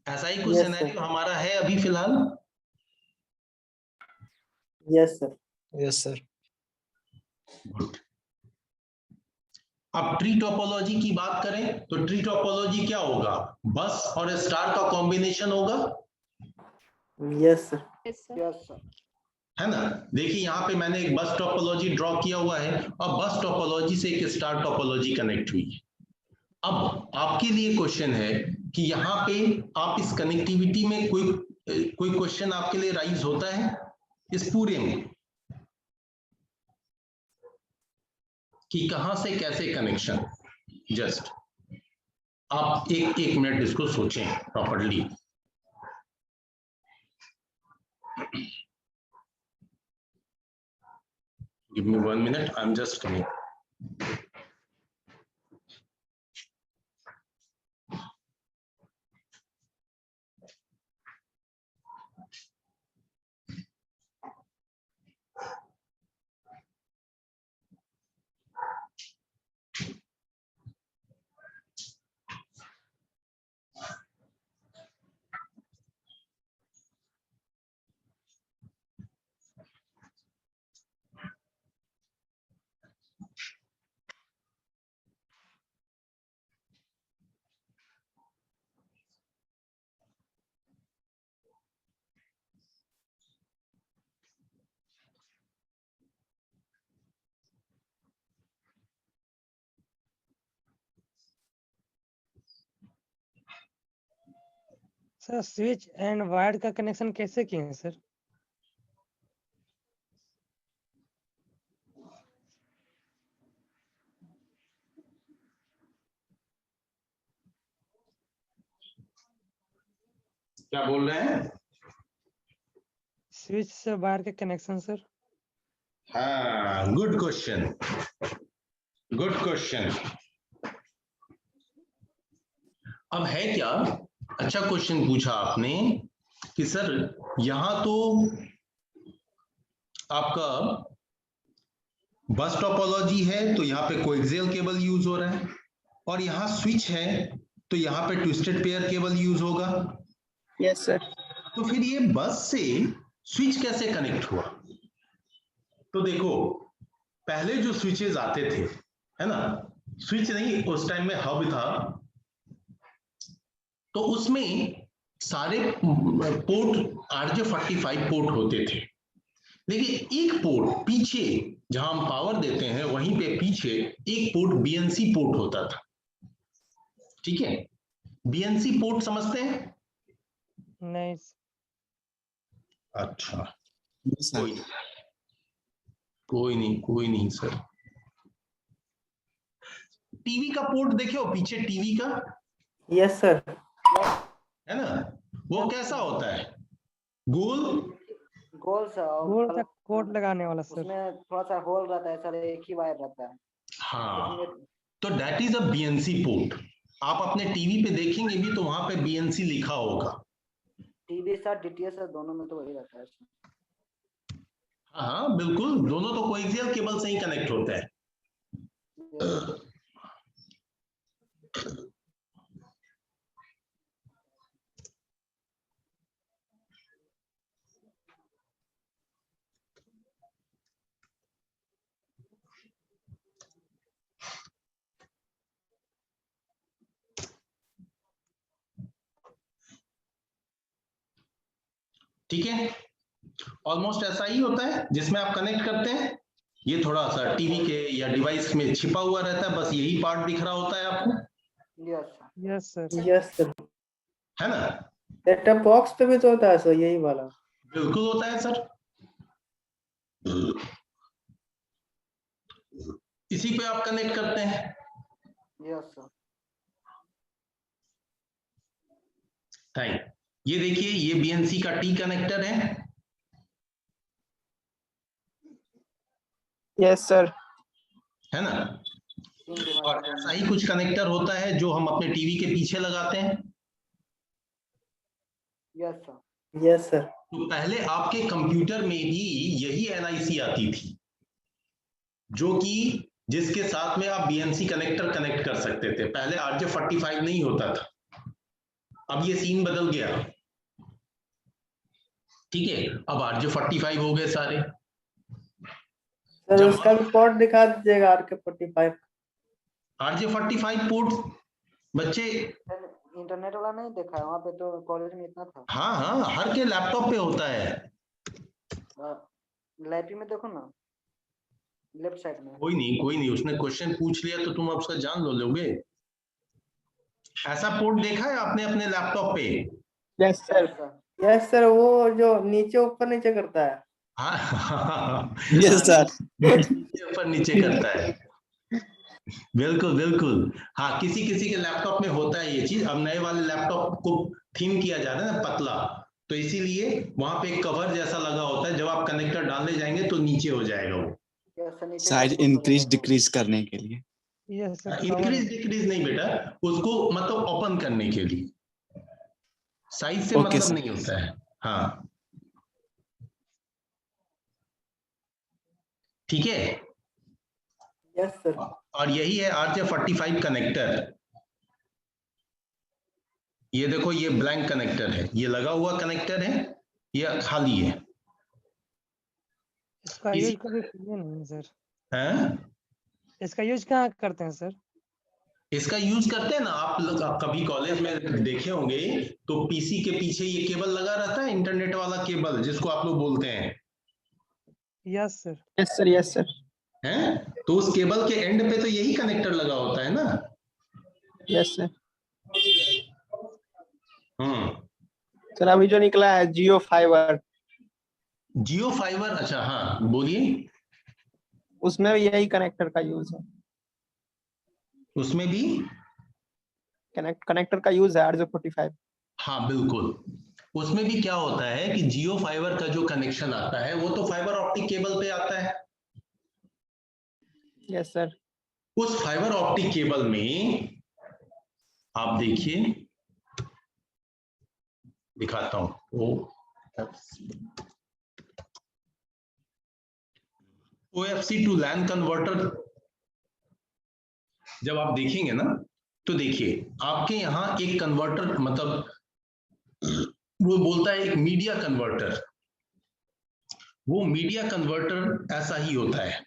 ऐसा ही कुछ सिनेरियो हमारा है अभी फिलहाल। Yes sir. Yes sir. Good. अब ट्री टोपोलॉजी की बात करें तो ट्री टोपोलॉजी क्या होगा? बस और स्टार का कॉम्बिनेशन होगा। Yes sir. Yes sir. Yes sir. है ना। देखिए यहाँ पे मैंने एक बस टोपोलॉजी ड्रॉ किया हुआ है और बस टोपोलॉजी से एक स्टार टोपोलॉजी कनेक्ट हुई है। अब आपके लिए क्वेश्चन है कि यहाँ पे आप इस कनेक्टिविटी में कोई क्वेश्चन आपके लिए राइज होता है इस पूरे में कि कहां से कैसे कनेक्शन? जस्ट आप एक मिनट इसको सोचें properly. Give me 1 minute, I am just coming. Sir switch and wire का कनेक्शन कैसे किए हैं सर? क्या बोल रहे हैं? स्विच से बाहर के कनेक्शन सर। हाँ, गुड क्वेश्चन, गुड क्वेश्चन। अब है क्या, अच्छा क्वेश्चन पूछा आपने कि सर यहां तो आपका बस टोपोलॉजी है तो यहाँ पे कोएक्सियल केबल यूज हो रहा है, और यहाँ स्विच है तो यहाँ पे ट्विस्टेड पेयर केबल यूज होगा। Yes sir. तो फिर ये बस से स्विच कैसे कनेक्ट हुआ? तो देखो, पहले जो स्विचेस आते थे, है ना, स्विच नहीं, उस टाइम में हब था, तो उसमें सारे पोर्ट RJ45 पोर्ट होते थे, लेकिन एक पोर्ट पीछे जहां हम पावर देते हैं वहीं पे पीछे एक पोर्ट BNC पोर्ट होता था। ठीक है, BNC पोर्ट समझते हैं? नहीं अच्छा, कोई नहीं सर। टीवी का पोर्ट देखे हो पीछे, टीवी का? Yes sir. है ना, वो कैसा होता है? गोल गोल सा और गोल सा कोड लगाने वाला सर। उसमें थोड़ा सा होल रहता है सर, एक ही वायर रहता है। हाँ, तो that is a BNC port. आप अपने टीवी पे देखेंगे भी तो वहां पे BNC लिखा होगा। टीवी सर DTS सर दोनों में तो वही रहता है। हाँ बिल्कुल, दोनों तो कोएक्सियल केबल से ही कनेक्ट होता है। ठीक है, ऑलमोस्ट ऐसा ही होता है जिसमें आप कनेक्ट करते हैं। ये थोड़ा सा टीवी के या डिवाइस में छिपा हुआ रहता है, बस यही पार्ट दिख रहा होता है आपको। Yes sir. Yes sir. है ना, सेटअप बॉक्स पे भी तो होता है सर यही वाला। बिल्कुल होता है सर, इसी पे आप कनेक्ट करते हैं। Yes sir. थैंक। ये देखिए, ये BNC का T कनेक्टर है। Yes sir. है ना, और ऐसा ही कुछ कनेक्टर होता है जो हम अपने टीवी के पीछे लगाते हैं। Yes sir. Yes sir. तो पहले आपके कंप्यूटर में भी यही NIC आती थी, जो कि जिसके साथ में आप BNC कनेक्टर कनेक्ट कर सकते थे। पहले RJ45 नहीं होता था, अब ये सीन बदल गया। ठीक है, अब RJ45 हो गए सारे। सर उसका भी पोर्ट दिखा दीजिएगा RK45। RJ45 पोर्ट बच्चे इंटरनेट वाला नहीं देखा है वहाँ पे, तो कॉलेज में इतना था। हाँ हाँ, हर के लैपटॉप पे होता है। लैपटॉप में देखो ना, लेफ्ट साइड में। कोई नहीं, उसने क्वेश्चन पूछ लिया तो तुम अब उसका जान लोगे। ऐसा पोर्ट देखा है आपने अपने लैपटॉप पे? Yes sir. यस सर, वो जो नीचे ऊपर नीचे करता है। हाँ यस सर। ऊपर नीचे करता है, बिल्कुल बिल्कुल। हाँ, किसी किसी के लैपटॉप में होता है ये चीज। अब नए वाले लैपटॉप को थीम किया जा रहा है ना पतला, तो इसीलिए वहां पे एक कवर जैसा लगा होता है, जब आप कनेक्टर डालने जाएंगे तो नीचे हो जाएगा वो। साइज इंक्रीज डिक्रीज करने के लिए। Yes sir. इंक्रीज डिक्रीज नहीं बेटा, उसको मतलब ओपन करने के लिए, साइज से Okay, मतलब sir. नहीं होता है। हाँ ठीक है। Yes sir. और यही है RJ45 कनेक्टर। ये देखो, ये ब्लैंक कनेक्टर है, ये लगा हुआ कनेक्टर है, ये खाली है। इसका यूज कभी किए नहीं सर। हैं? इसका यूज कहाँ करते हैं सर? इसका यूज करते हैं ना, आप लोग आप कभी कॉलेज में देखे होंगे तो पीसी के पीछे ये केबल लगा रहता है, इंटरनेट वाला केबल जिसको आप लोग बोलते हैं। Yes sir. Yes sir. Yes sir. हैं? तो उस केबल के एंड पे तो यही कनेक्टर लगा होता है ना। Yes sir. हम्म। सर अभी जो निकला है जियो फाइबर, जियो फाइबर, अच्छा हाँ बोलिए। उसमें भी यही कनेक्टर का यूज है। उसमें भी कनेक्टर का यूज है RJ45। हाँ बिल्कुल, उसमें भी क्या होता है कि जियो फाइबर का जो कनेक्शन आता है वो तो फाइबर ऑप्टिक केबल पे आता है। Yes sir. उस फाइबर ऑप्टिक केबल में आप देखिए, दिखाता हूं वो OFC टू LAN कन्वर्टर जब आप देखेंगे ना तो देखिए आपके यहाँ एक कन्वर्टर, मतलब वो बोलता है एक मीडिया कन्वर्टर। वो मीडिया कन्वर्टर ऐसा ही होता है।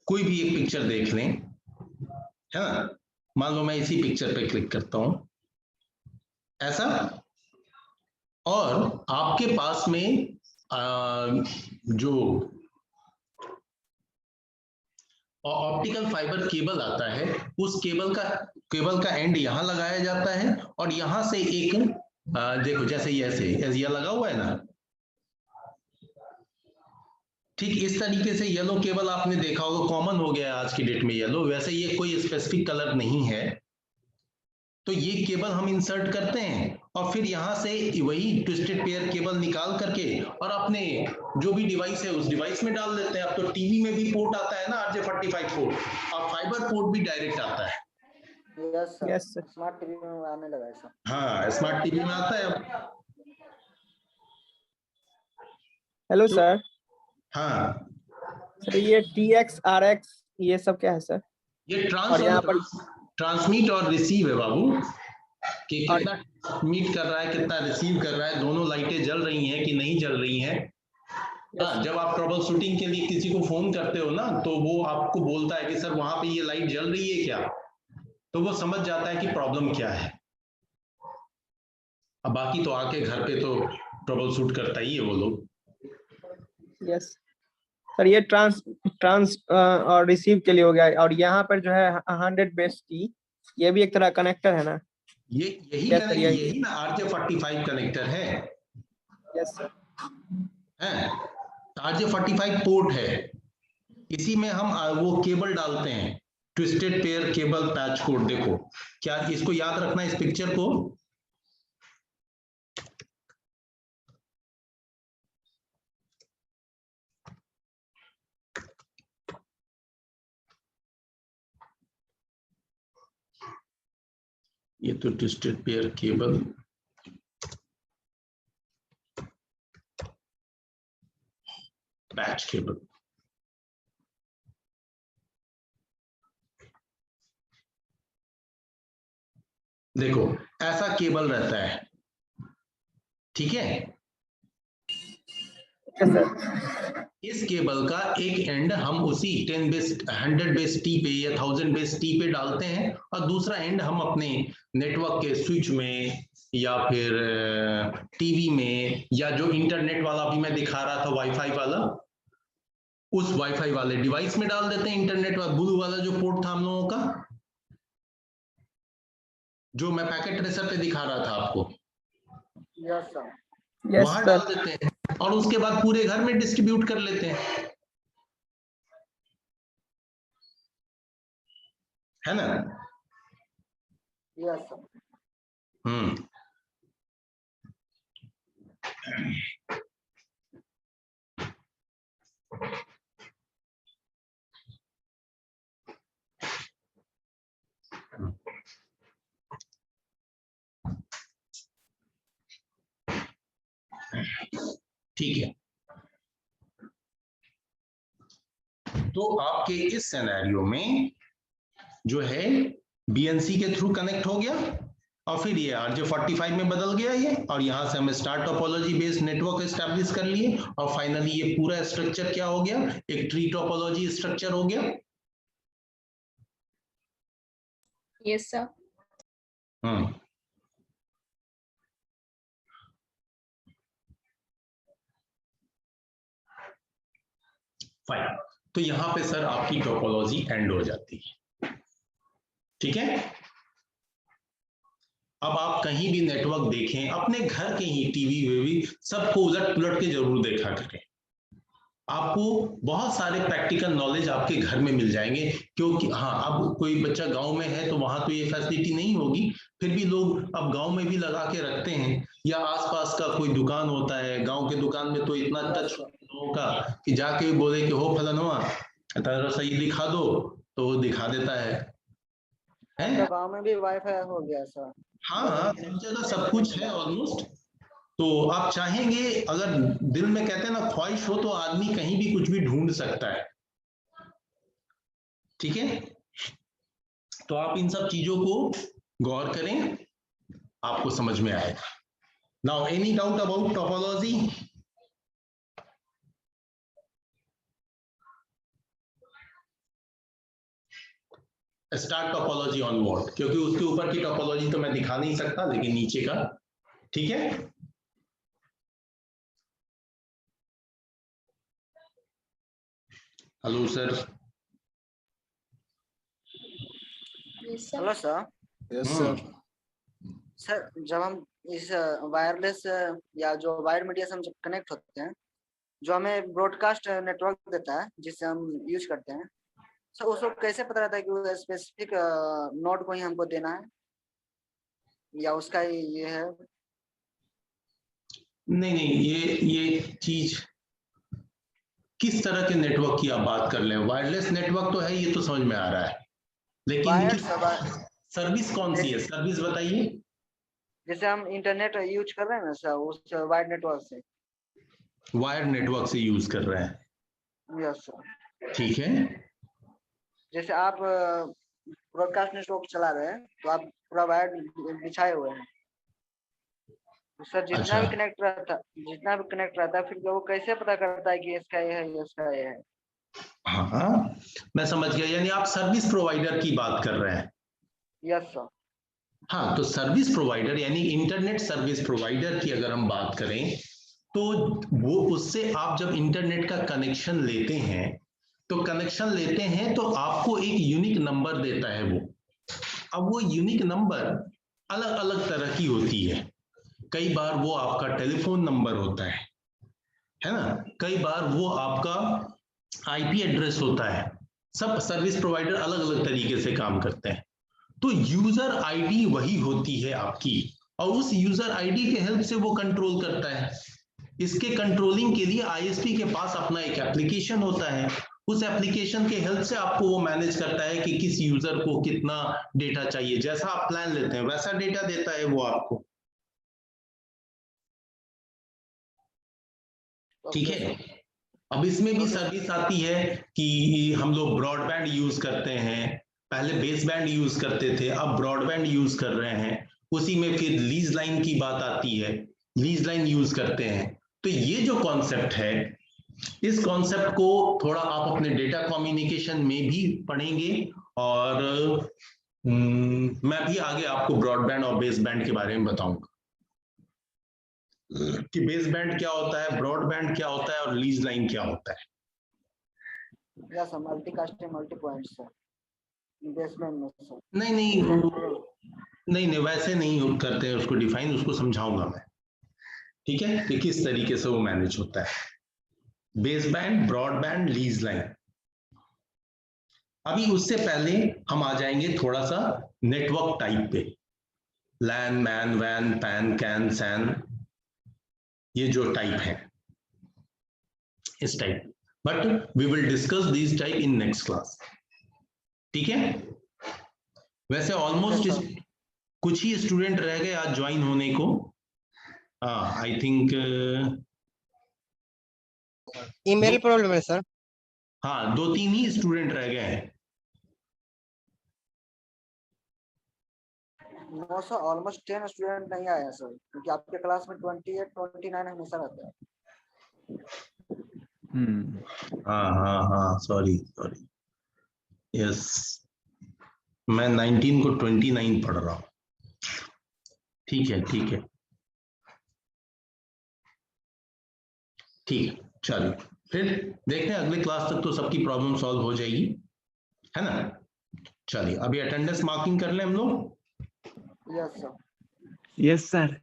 कोई भी एक पिक्चर देख लें, है ना, मान लो मैं इसी पिक्चर पे क्लिक करता हूं ऐसा, और आपके पास में जो ऑप्टिकल फाइबर केबल आता है, उस केबल का एंड यहां लगाया जाता है और यहां से एक देखो जैसे ये लगा हुआ है ना, ठीक इस तरीके से येलो केबल आपने देखा होगा, कॉमन हो गया है आज की डेट में येलो। वैसे ये कोई स्पेसिफिक कलर नहीं है, तो ये केबल हम इंसर्ट करते हैं और फिर यहां से वही ट्विस्टेड पेयर केबल निकाल करके और अपने जो भी डिवाइस है उस डिवाइस में डाल देते हैं। अब तो टीवी में भी पोर्ट आता है ना, RJ45 पोर्ट, और फाइबर पोर्ट भी डायरेक्ट आता है। यस सर, स्मार्ट टीवी में आने लगा है सब। हाँ, स्मार्ट टीवी में आता है अब। Hello sir. हाँ सर ये TX RX ये सब क्या है सर? ये पर ट्रांसमिट और रिसीव है बाबू, कि कितना ट्रांसमिट कर रहा है कितना रिसीव कर रहा है, दोनों लाइटें जल रही हैं कि नहीं जल रही हैं। हाँ, जब आप ट्रबल शूटिंग के लिए किसी को फोन करते हो ना, तो वो आपको बोलता है कि सर वहां पे ये लाइट जल रही है क्या, तो वो समझ जाता है कि प्रॉब्लम क्या है। अब बाकी तो आके घर पे तो ट्रबल शूट करता ही है वो लोग। यस सर, ये ट्रांस और रिसीव के लिए हो गया, और यहाँ पर जो है 100 बेस की ये भी एक तरह कनेक्टर है ना? यही ना RJ45 कनेक्टर है। Yes sir. है, RJ45 पोर्ट है, इसी में हम वो केबल डालते हैं, twisted pair cable patch code. देखो क्या इसको याद रखना, इस पिक्चर को। ये तो twisted pair cable, patch cable. देखो ऐसा केबल रहता है, ठीक है। इस केबल का एक एंड हम उसी 100 बेस टी पे या 1000 बेस टी पे डालते हैं, और दूसरा एंड हम अपने नेटवर्क के स्विच में या फिर टीवी में, या जो इंटरनेट वाला भी मैं दिखा रहा था वाईफाई वाला, उस वाईफाई वाले डिवाइस में डाल देते हैं। इंटरनेट वाला ब्लू वाला जो पोर्ट था हम लोगों का, जो मैं पैकेट ट्रेसर पे दिखा रहा था आपको, वहां डाल देते हैं और उसके बाद पूरे घर में डिस्ट्रीब्यूट कर लेते हैं, है ना। Yes sir. ठीक है, तो आपके इस सिनेरियो में जो है BNC के थ्रू कनेक्ट हो गया, और फिर ये RJ45 में बदल गया ये, और यहां से हम star topology based network establish कर लिए, और फाइनली ये पूरा स्ट्रक्चर क्या हो गया, एक ट्री टोपोलॉजी स्ट्रक्चर हो गया। Yes sir. फाइन, तो यहां पे सर आपकी टोपोलॉजी एंड हो जाती है, ठीक है। अब आप कहीं भी नेटवर्क देखें, अपने घर के ही टीवी वेवी सबको उलट पुलट के जरूर देखा करें, आपको बहुत सारे प्रैक्टिकल नॉलेज आपके घर में मिल जाएंगे, क्योंकि हाँ अब कोई बच्चा गांव में है तो वहां तो ये फैसिलिटी नहीं होगी, फिर भी लोग अब गांव में भी लगा के रखते हैं, या आसपास का कोई दुकान होता है, गांव के दुकान में तो इतना टच लोगों का कि जाके बोले कि हो फलानुआ तेरा सही दिखा दो तो वो दिखा देता है। तो गांव में भी वाईफाई हो गया सर। हाँ हाँ, सब जगह सब कुछ है ऑलमोस्ट। तो आप चाहेंगे, अगर दिल में कहते हैं ना ख्वाहिश हो, तो आदमी कहीं भी कुछ भी ढूंढ सकता है। ठीक है, तो आप इन सब चीजों को गौर करें, आपको समझ में आएगा। Now any doubt about topology? Start topology on what, क्योंकि उसके ऊपर की टोपोलॉजी तो मैं दिखा नहीं सकता, लेकिन नीचे का ठीक है। Hello sir. Yes, sir. Hello sir. Yes sir. Sir जब हम इस वायरलेस या जो वायर मीडिया से हम जब कनेक्ट होते हैं, जो हमें ब्रॉडकास्ट नेटवर्क देता है जिससे हम यूज करते हैं, सर उसको कैसे पता रहता है कि वो स्पेसिफिक नोड को ही हमको देना है या उसका ये है? नहीं नहीं, ये चीज किस तरह के नेटवर्क की आप बात कर रहे हैं? वायरलेस नेटवर्क तो है, ये तो समझ में आ रहा है, लेकिन वायर सर्विस कौन सी है? सर्विस बताइए। जैसे हम इंटरनेट यूज कर रहे हैं ना सर, उस वायर नेटवर्क से। वायर नेटवर्क से यूज कर रहे हैं, यस सर। ठीक है। जैसे आप ब्रॉडकास्ट नेटवर्क चला रहे हैं तो आप पूरा वायर बिछाए हुए हैं, तो सर जितना भी कनेक्ट रहता है फिर वो कैसे पता करता है कि इसका ये है या इसका ये है? हाँ मैं समझ गया, यानी आप सर्विस प्रोवाइडर की बात कर रहे हैं। Yes sir. हाँ, तो सर्विस प्रोवाइडर यानी इंटरनेट सर्विस प्रोवाइडर की अगर हम बात करें, तो वो उससे आप जब इंटरनेट का कनेक्शन लेते हैं तो आपको एक यूनिक नंबर देता है वो। अब वो यूनिक नंबर अलग अलग तरह की होती है। कई बार वो आपका टेलीफोन नंबर होता है ना, कई बार वो आपका आईपी एड्रेस होता है। सब सर्विस प्रोवाइडर अलग अलग तरीके से काम करते हैं। तो यूजर आईडी वही होती है आपकी, और उस यूजर आईडी के हेल्प से वो कंट्रोल करता है। इसके कंट्रोलिंग के लिए आईएसपी के पास अपना एक एप्लीकेशन होता है, उस एप्लीकेशन के हेल्प से आपको वो मैनेज करता है कि किस यूजर को कितना डेटा चाहिए। जैसा आप प्लान लेते हैं वैसा डेटा देता है वो आपको, ठीक है। अब इसमें भी सर्विस आती है कि हम लोग ब्रॉडबैंड यूज करते हैं, पहले बेस बैंड यूज करते थे, अब ब्रॉडबैंड यूज कर रहे हैं। उसी में फिर लीज लाइन की बात आती है, लीज लाइन यूज करते हैं। तो ये जो कॉन्सेप्ट है, इस कॉन्सेप्ट को थोड़ा आप अपने डेटा कम्युनिकेशन में भी पढ़ेंगे, और मैं भी आगे आपको ब्रॉडबैंड और बेस बैंड के बारे में बताऊंगा कि बेस बैंड क्या होता है, ब्रॉडबैंड क्या होता है, और लीज लाइन क्या होता है। Yes sir, multicast multi point sir, basement में सर। नहीं, वैसे नहीं करते हैं उसको डिफाइन, उसको समझाऊंगा मैं, ठीक है, कि किस तरीके से वो मैनेज होता है। Base band, broadband, lease line. अभी उससे पहले हम आ जाएंगे थोड़ा सा नेटवर्क टाइप पे, लैन, मैन, वैन, पैन, कैन, सैन, ये जो टाइप है इस type, but we will discuss this type in next class, ठीक है। वैसे ऑलमोस्ट कुछ ही स्टूडेंट रह गए आज ज्वाइन होने को, आई थिंक ईमेल प्रॉब्लम है सर। हाँ, 2-3 ही स्टूडेंट रह गए हैं। नो सर, ऑलमोस्ट 10 स्टूडेंट नहीं आया सर, क्योंकि आपके क्लास में 28 29 हमेशा रहता है। हाँ, सॉरी, यस, मैं 19 को 29 पढ़ रहा हूँ, ठीक है, चलिए फिर देखते हैं अगले क्लास तक तो सबकी प्रॉब्लम सॉल्व हो जाएगी, है ना। चलिए अभी अटेंडेंस मार्किंग कर लें हम लोग। Yes sir. Yes sir.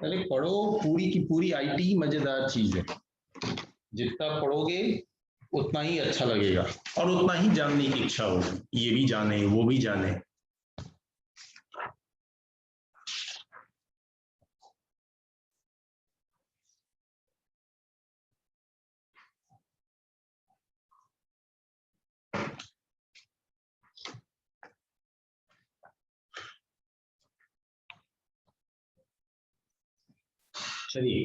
अरे पढ़ो, पूरी की पूरी आईटी मजेदार चीज है, जितना पढ़ोगे उतना ही अच्छा लगेगा और उतना ही जानने की इच्छा होगी, ये भी जाने वो भी जाने। चलिए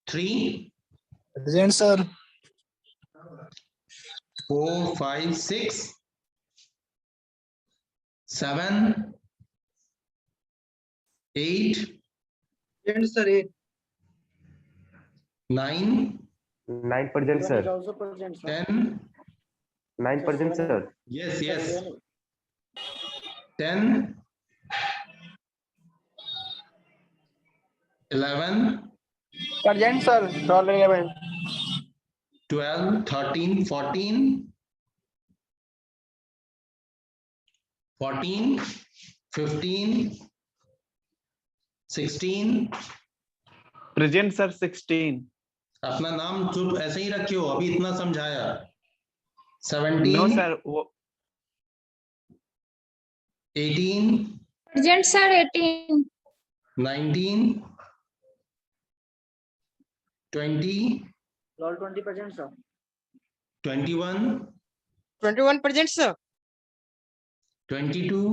3 present sir. 4 5 6 7 8 present sir 8 9 9 present sir. 10 9 present sir. yes 10 11 present sir roll 11 12 13 14 14 15 16 present sir 16। अपना नाम चुप ऐसे ही रखियो, अभी इतना समझाया। 17 नो सर वो 18 present sir 18 19 20 lol 20% sir 21 21 present sir. 22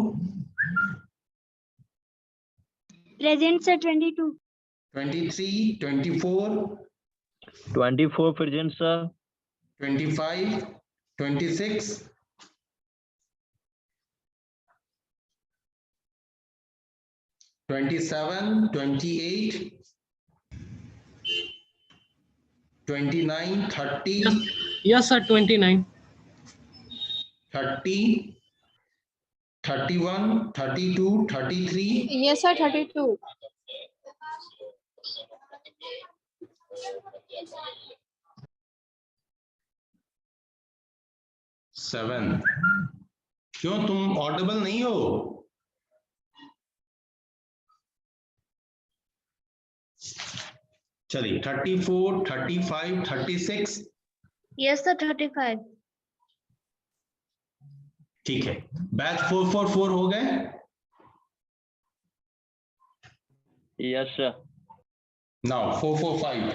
present sir 22 23 24 24 present sir. 25 26 27 28 29 30 yes sir 29 30 31 32 33 yes sir 32 7 क्यों तुम ऑडिबल नहीं हो? चलिए 34 35 36 yes sir 35 ठीक है। बैच 444 हो गए? Yes sir. नाउ 445